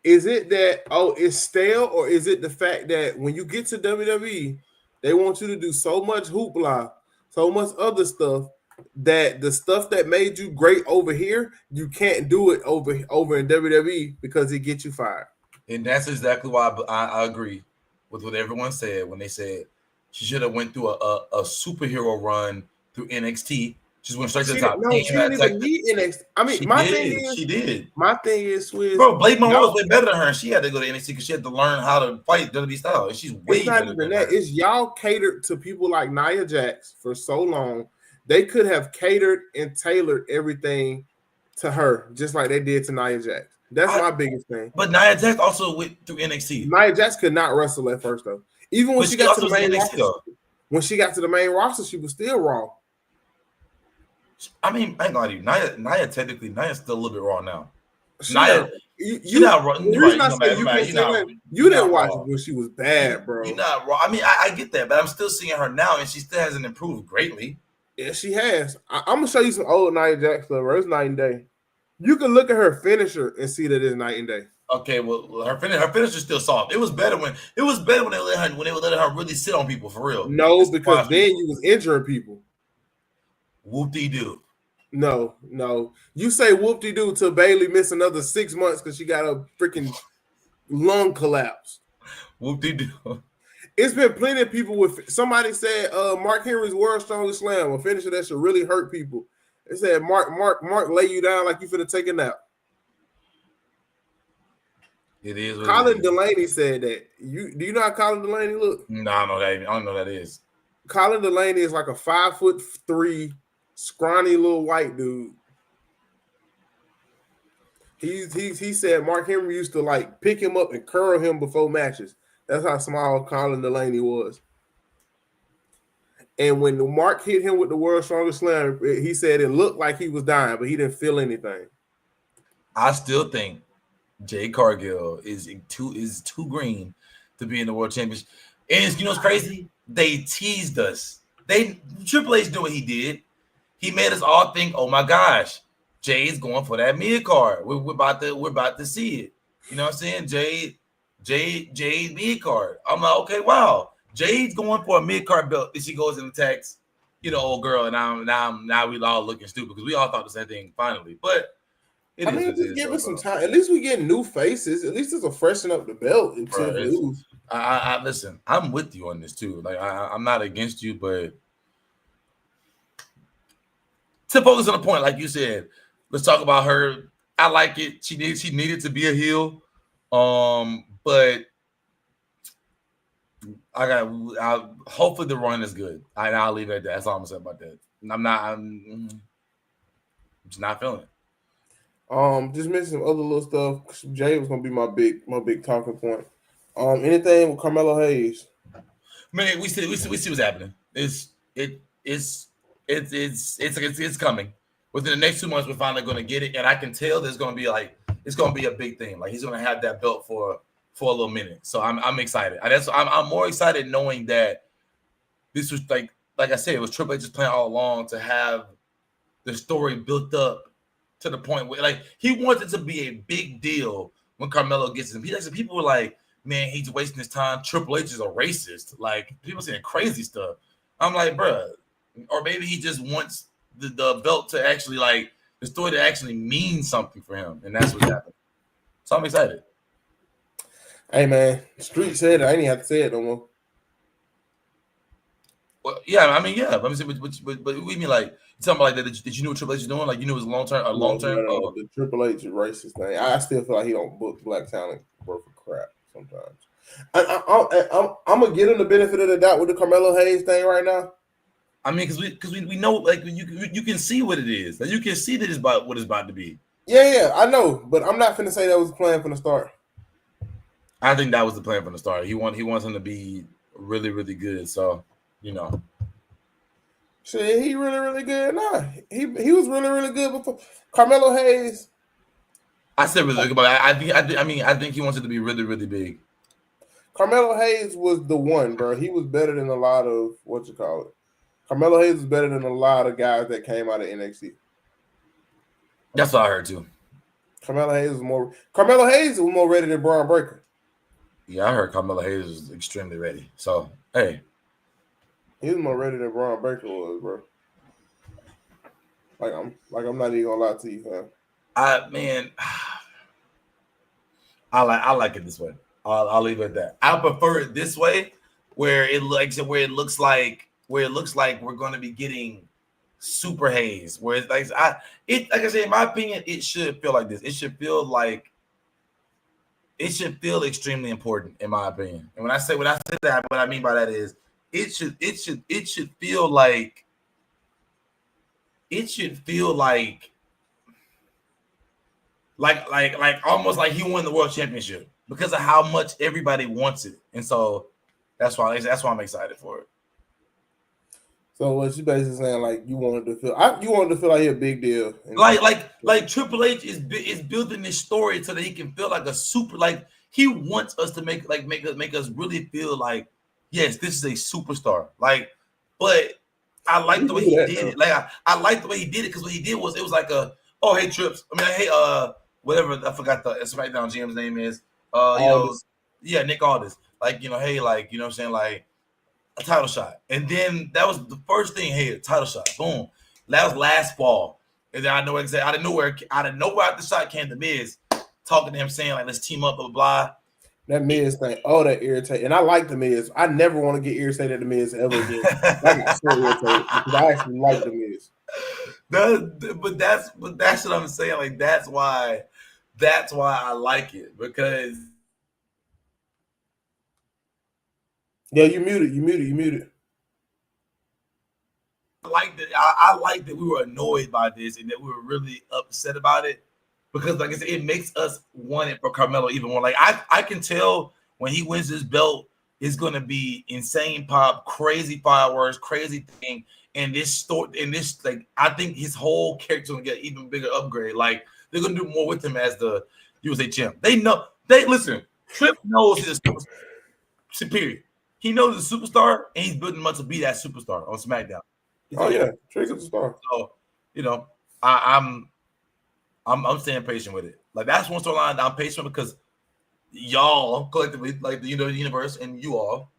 Is it that it's stale, or is it the fact that when you get to WWE, they want you to do so much hoopla, so much other stuff that the stuff that made you great over here, you can't do it over in WWE because it gets you fired. And that's exactly why I agree with what everyone said when they said she should have went through a superhero run through NXT. She went straight to the top. No, she didn't even need NXT. I mean, she did. My thing is, Swizz, bro, Blake Monroe was way better than her. She had to go to NXT because she had to learn how to fight WWE style. And she's way better than that. It's y'all catered to people like Nia Jax for so long. They could have catered and tailored everything to her, just like they did to Nia Jax. That's my biggest thing. But Nia Jax also went through NXT. Nia Jax could not wrestle at first though. Even when she got to the main roster, when she got to the main roster, she was still raw. I mean, I ain't gonna lie to you. Nia's still a little bit raw now. Nia, you not raw. You didn't watch it when she was bad, bro. You're not raw. I mean, I get that, but I'm still seeing her now, and she still hasn't improved greatly. Yeah, she has. I'm gonna show you some old Nia Jax stuff. It's night and day. You can look at her finisher and see that it's night and day. Okay, well, her finish is still soft. It was better when they let her really sit on people for real. No, And because surprise then people. you was injuring people. Whoop de doo. No. You say whoop de doo till Bailey miss another 6 months because she got a freaking lung collapse. Whoop de doo. It's been plenty of people with. Somebody said Mark Henry's world's strongest slam, a finisher that should really hurt people. They said Mark lay you down like you finna take a nap. It is what it Colin is. Delaney said that. Do you know how Colin Delaney look? No, I know that. I don't know what that is. Colin Delaney is like a 5'3", scrawny little white dude. He said Mark Henry used to like pick him up and curl him before matches. That's how small Colin Delaney was. And when Mark hit him with the world's strongest slam, he said it looked like he was dying, but he didn't feel anything. I still think Jade Cargill is too green to be in the world championship. And you know what's crazy? They teased us. Triple H knew what he did. He made us all think, oh my gosh, Jade's going for that mid card. We're about to see it. You know what I'm saying? Jade mid card. I'm like, okay, wow. Jade's going for a mid card belt. Then she goes and attacks, old girl, and now we all looking stupid because we all thought the same thing finally. But just give it some time. At least we get new faces. At least it's a freshen up the belt until news. I listen. I'm with you on this too. Like I'm not against you, but to focus on the point, like you said, let's talk about her. I like it. She needed to be a heel, but hopefully the run is good. I'll leave it at that. That's all I'm gonna say about that. I'm just not feeling it. Just mention some other little stuff. Jay was gonna be my big talking point. Anything with Carmelo Hayes? Man, we see what's happening. It's coming. Within the next 2 months, we're finally going to get it, and I can tell there's going to be it's going to be a big thing. Like he's going to have that belt for a little minute. So I'm excited. I'm more excited knowing that this was like I said, it was Triple H's plan all along to have the story built up to the point where he wants it to be a big deal when Carmelo gets him. People were like, man, he's wasting his time. Triple H is a racist. Like people saying crazy stuff. I'm like, bruh. Or maybe he just wants the belt to actually the story to actually mean something for him, and that's what's happening. So I'm excited. Hey man, Street said it. I ain't even have to say it no more. Well, yeah, I mean, yeah. But we mean you talking about that? Did you know what Triple H is doing? Like you knew it was long term. No, the Triple H racist thing. I still feel like he don't book black talent worth of crap sometimes. I'm gonna give him the benefit of the doubt with the Carmelo Hayes thing right now. I mean, because we know you can see what it is. Like you can see that it's about what it's about to be. Yeah, I know, but I'm not finna say that was the plan from the start. I think that was the plan from the start. He wants him to be really, really good. So Shit, he really, really good. Nah, he was really, really good before Carmelo Hayes. I said really good, but I think he wants it to be really, really big. Carmelo Hayes was the one, bro. He was better than a lot of Carmelo Hayes is better than a lot of guys that came out of NXT. That's what I heard too. Carmelo Hayes was more ready than Braun Breaker. Yeah, I heard Carmelo Hayes was extremely ready. So hey, he was more ready than Braun Breaker was, bro. I'm not even gonna lie to you, fam. I like it this way. I'll leave it at that. I prefer it this way, where it looks like we're going to be getting Super Hayes, where it's like I said, in my opinion, it should feel like this. It should feel extremely important, in my opinion. And when I say that, what I mean by that is it should feel like almost like he won the world championship because of how much everybody wants it, and so that's why I'm excited for it. So what you basically saying, you wanted to feel like he a big deal, like Triple H is building this story so that he can feel like a super, he wants us to make us really feel like, yes, this is a superstar. But I like the way he did it. I like the way he did it because what he did was it was like hey Trips. I mean, hey whatever, I forgot the SmackDown GM's name is. Aldis. Yeah, Nick Aldis. Like, hey, like, you know what I'm saying, like a title shot. And then that was the first thing, hey, a title shot. Boom. That was last fall. And then I know exactly out of nowhere the shot came to Miz talking to him saying, like, let's team up, blah, blah. That Miz thing, that irritates. And I like the Miz. I never want to get irritated at the Miz ever again. I get so irritated because I actually like the Miz. But that's what I'm saying. Like, that's why I like it, because you muted. I like that we were annoyed by this and that we were really upset about it, because, like I said, it makes us want it for Carmelo even more. Like, I can tell when he wins this belt, it's gonna be insane pop, crazy fireworks, crazy thing. And this like, I think his whole character gonna get even bigger upgrade. Like, they're gonna do more with him as the USA champ. They listen. Tripp knows he's a superstar. Period. He knows he's a superstar, and he's building him up to be that superstar on SmackDown. Yeah, Trick's a star. So, I'm staying patient with it. Like, that's one storyline I'm patient with, because y'all collectively, like the universe, and you all,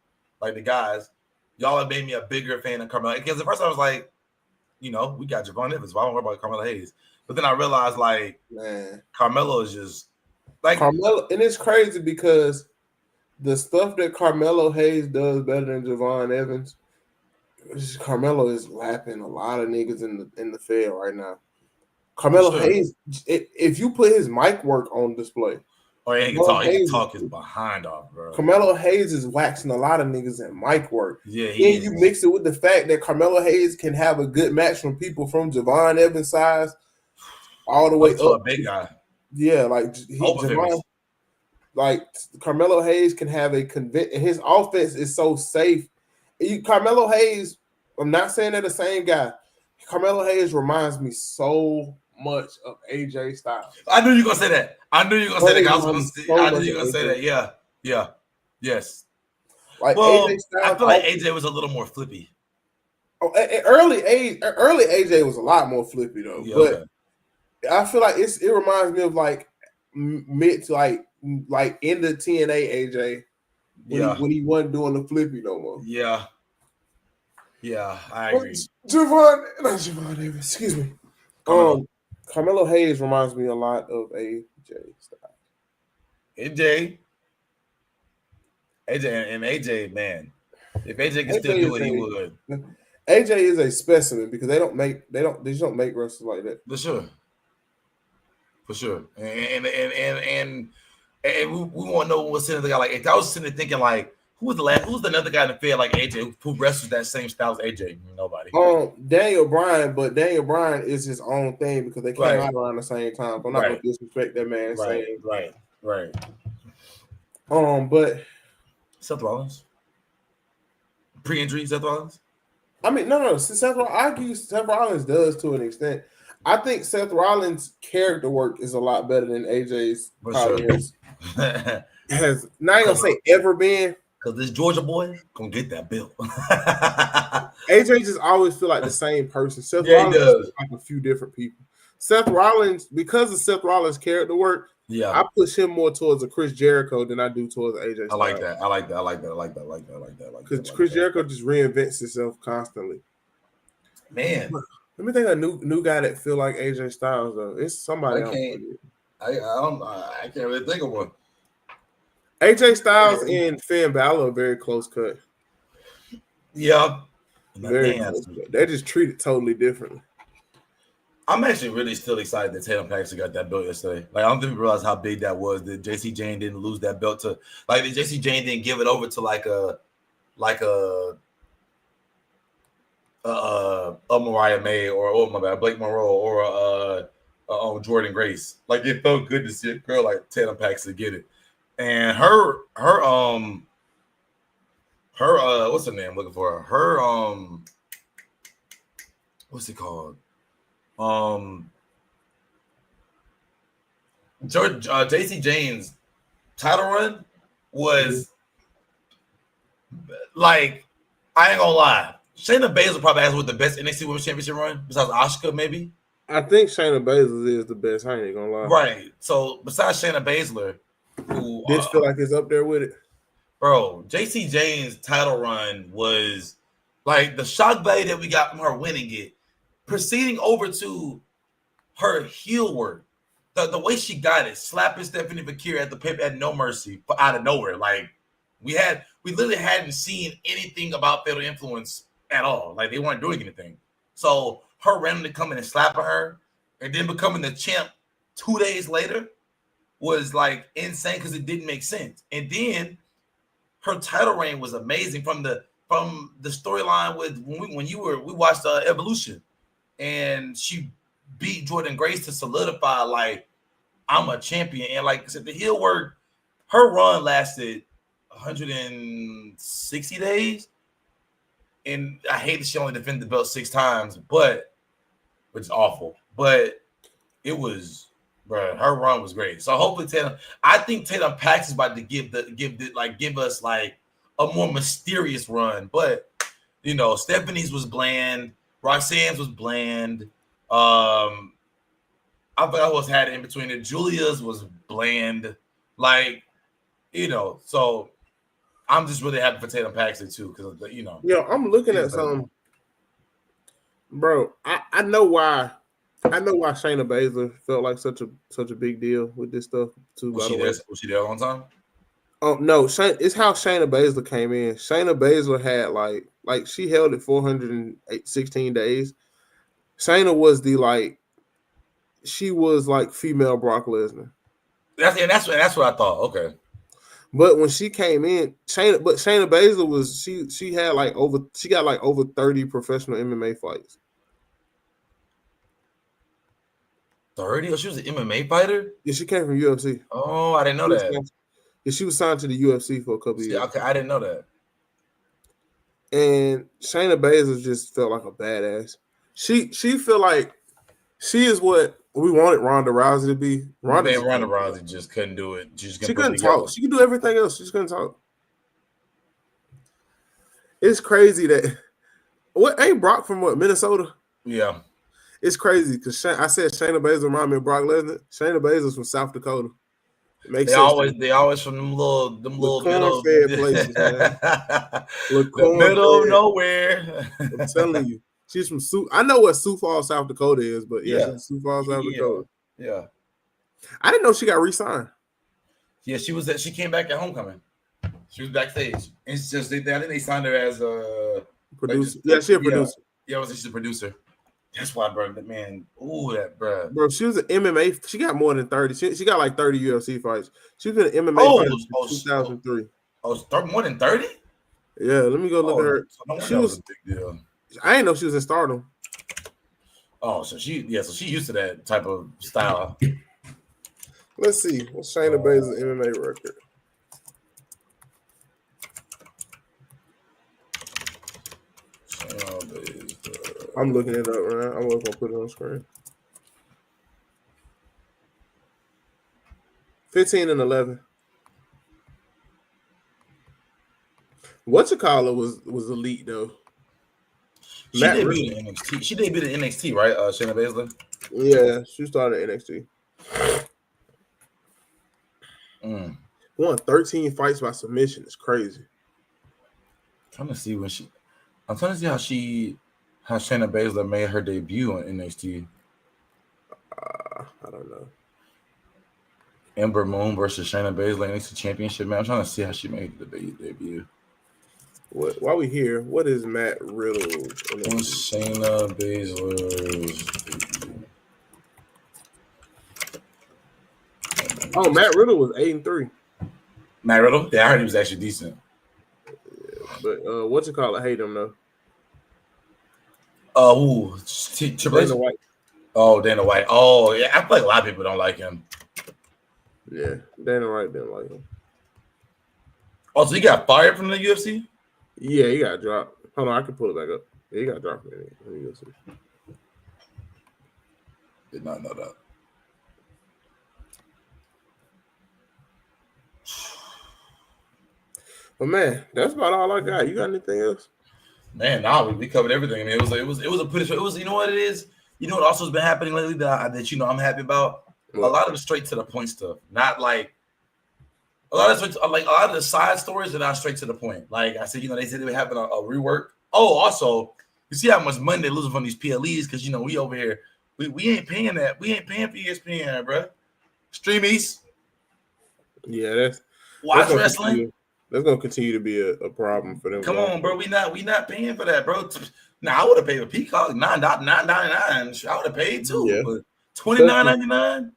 like the guys, y'all have made me a bigger fan of Carmelo. Because at first I was like, we got Javon Evans. Why don't worry about Carmelo Hayes? But then I realized, like, man, Carmelo is just like Carmelo, and it's crazy because the stuff that Carmelo Hayes does better than Javon Evans. Carmelo is lapping a lot of niggas in the Fed right now. Carmelo Hayes, if you put his mic work on display, he can talk his behind off, bro. Carmelo Hayes is waxing a lot of niggas at mic work. Yeah, and you mix it with the fact that Carmelo Hayes can have a good match from people from Javon Evans' size all the way up to a big guy. Yeah, like Javon, like Carmelo Hayes can have his offense is so safe. Carmelo Hayes, I'm not saying they're the same guy. Carmelo Hayes reminds me so much of AJ Styles. I knew you were gonna say that. I knew you were gonna say that. Yeah. Yes. Like AJ Styles, I feel like AJ was a little more flippy. Oh, early AJ was a lot more flippy though. Yeah, but I feel like it reminds me of like mid to like end of TNA AJ. When he wasn't doing the flippy no more. Yeah, I agree. Javon Davis, excuse me. Carmelo Hayes reminds me a lot of AJ Styles. AJ, man. If AJ can still do it, he would. AJ is a specimen because they just don't make wrestlers like that. For sure. And we want to know what's in the guy. Like, if I was sitting there thinking, like, who's another guy in the field like AJ who wrestles that same style as AJ? Nobody. Daniel Bryan, but Daniel Bryan is his own thing because they came out around the same time. So I'm not gonna disrespect that man. Right. But Seth Rollins, pre-injury Seth Rollins. I mean, no. Seth Rollins does to an extent. I think Seth Rollins' character work is a lot better than AJ's. Has not gonna say ever been. Because this Georgia boy gonna get that bill. AJ just always feel like the same person. Seth Rollins is like a few different people. Seth Rollins, because of Seth Rollins' character work, I push him more towards a Chris Jericho than I do towards AJ Styles. I like that. Because Chris Jericho just reinvents himself constantly. Man. Let me think of a new guy that feel like AJ Styles though. It's somebody else. I can't really think of one. AJ Styles and Finn Balor are very close cut. Yeah. Very close cut. They're just treated totally differently. I'm actually really still excited that Tatum Paxton got that belt yesterday. Like, I don't think we realize how big that was. That JC Jane didn't lose that belt to, like, the JC Jane didn't give it over to like a Mariah May or Blake Monroe or Jordan Grace. Like, it felt good to see a girl like Tatum Paxton get it. And her what's her name? I'm looking for her. What's it called? JC Jane's title run was like, I ain't gonna lie. Shayna Baszler probably has with the best NXT Women's Championship run besides Asuka, maybe. I think Shayna Baszler is the best. I ain't gonna lie. Right. So besides Shayna Baszler, who This feel like it's up there with it. bro, JC Jane's title run was like the shock value that we got from her winning it, proceeding over to her heel work. The way she got it, slapping Stephanie Bakir at the pip at No Mercy out of nowhere. Like we literally hadn't seen anything about Fatal Influence at all. Like they weren't doing anything. So her randomly coming and slapping her and then becoming the champ 2 days later was like insane because it didn't make sense. And then her title reign was amazing from the storyline with when we watched Evolution and she beat Jordan Grace to solidify like I'm a champion. And like I said, the heel work, her run lasted 160 days. And I hate that she only defended the belt 6 times, but which is awful. But it was, bro, her run was great. So hopefully I think Tatum Pax is about to give us like a more mysterious run. But you know, Stephanie's was bland, Roxanne's was bland. I forgot who else had it in between it. Julia's was bland. Like, you know, so I'm just really happy for Tatum Paxton too, because you know. Yo, I'm looking at something. Bro, I know why. I know why Shayna Baszler felt like such a big deal with this stuff too. Was she there a long time? Oh no, it's how Shayna Baszler came in. Shayna Baszler had like she held it 416 days. Shayna was she was like female Brock Lesnar. That's what I thought. Okay. But when she came in, Shayna Baszler was she got like over 30 professional MMA fights. 30? Oh, she was an MMA fighter? Yeah, she came from UFC. Oh, I didn't know that. Yeah, she was signed to the UFC for a couple years. Okay, I didn't know that. And Shayna Baszler just felt like a badass. She feel like she is what we wanted Ronda Rousey to be. Ronda Rousey just couldn't do it. She couldn't talk. She could do everything else. She just couldn't talk. It's crazy that ain't Brock from Minnesota? Yeah. It's crazy because I said Shayna Baszler reminded me of Brock Lesnar. Shayna Baszler's from South Dakota. It makes sense. They always from them little corn-fed places, man. The middle of nowhere. I'm telling you. She's from Sioux. I know what Sioux Falls, South Dakota is, but yeah, she's from Sioux Falls, South Dakota. Yeah. I didn't know she got re-signed. Yeah, she came back at Homecoming. She was backstage. And it's just I think they signed her as a producer. She's a producer. Yeah, she's a producer. That's why, bro. Man, bro. Bro, she was an MMA. She got more than 30. She got like 30 UFC fights. She's been an MMA fighter since 2003. More than 30? Yeah, let me go look at her. She was a big deal. I didn't know she was in Stardom. Oh, so she used to that type of style. Let's see. What's Shayna Baszler's MMA record? I'm looking it up right now. I'm gonna put it on screen. 15-11. Whatchamacallit was elite though. She debuted in NXT. She debuted in NXT, right? Shayna Baszler. Yeah, she started NXT. Won 13 fights by submission. It's crazy. I'm trying to see how Shayna Baszler made her debut on NXT. I don't know. Ember Moon versus Shayna Baszler NXT Championship, man. I'm trying to see how she made the debut. While we here, what is Matt Riddle? Shayna Baszler's debut. Oh, Matt Riddle was 8-3. Matt Riddle? Yeah, I heard he was actually decent. Yeah, but whatchamacallit hate him though. Dana White. Oh, Dana White. Oh, yeah. I feel like a lot of people don't like him. Yeah, Dana White didn't like him. Oh, so he got fired from the UFC? Yeah, he got dropped. Hold on, I can pull it back up. Yeah, he got dropped from the UFC. Did not know that. But man, that's about all I got. You got anything else? Man, we covered everything. I mean, it was a pretty. It was, you know what it is. You know what also has been happening lately that I'm happy about? A What? lot of the straight to the point stuff, not like a lot of like a lot of the side stories are not straight to the point. Like I said, they said they were having a rework. Oh, also, you see how much money they're losing from these PLEs because we over here we ain't paying that. We ain't paying for ESPN, bro. Streamies, Yeah, that's watch gonna wrestling. continue. That's gonna continue to be a problem for them Come going on, bro. forward. We not paying for that, bro. Now I would have paid for Peacock $9.99. I would have paid too, Yeah, but especially $29.99. Come on,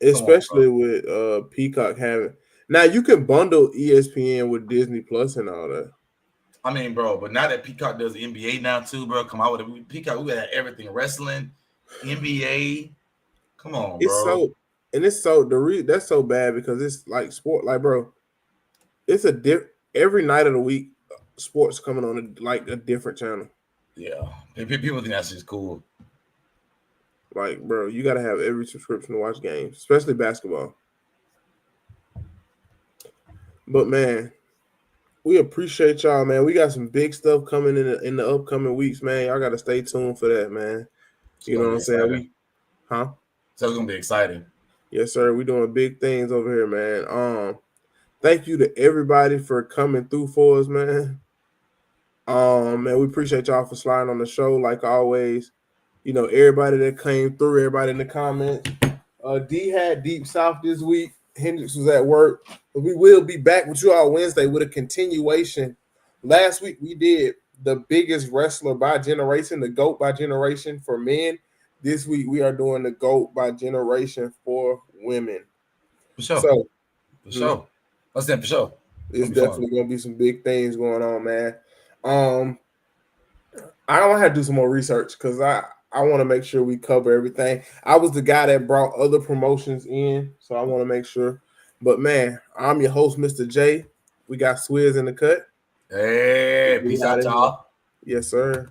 bro. especially with Peacock having now you can bundle ESPN with Disney Plus and all that. I mean, bro, but now that Peacock does NBA now too, bro. Come on with it. Peacock, we got everything: wrestling, NBA. Come on, It's bro. so and it's so that's so bad because it's like sport, like bro. It's every night of the week. Sports coming on like a different channel. Yeah, people think that's just cool. Like, bro, you got to have every subscription to watch games, especially basketball. But man, we appreciate y'all, man. We got some big stuff coming in the upcoming weeks, man. Y'all got to stay tuned for that, man. It's You know gonna what be I'm saying? exciting. Huh? So it's gonna be exciting. Yes, sir. We doing big things over here, man. Thank you to everybody for coming through for us, man. Man, we appreciate y'all for sliding on the show like always. Everybody that came through, everybody in the comments. D had Deep South this week. Hendrix was at work. But we will be back with you all Wednesday with a continuation. Last week we did the biggest wrestler by generation, the GOAT by generation for men. This week we are doing the GOAT by generation for women. For sure. So For sure. That's that for sure. it's Gonna be fun. definitely gonna be some big things going on, man. I don't have to do some more research because I want to make sure we cover everything. I was the guy that brought other promotions in, so I want to make sure. But man, I'm your host, Mr. J. We got Swizz in the cut. Hey, We peace out out, of here. y'all. Yes, sir.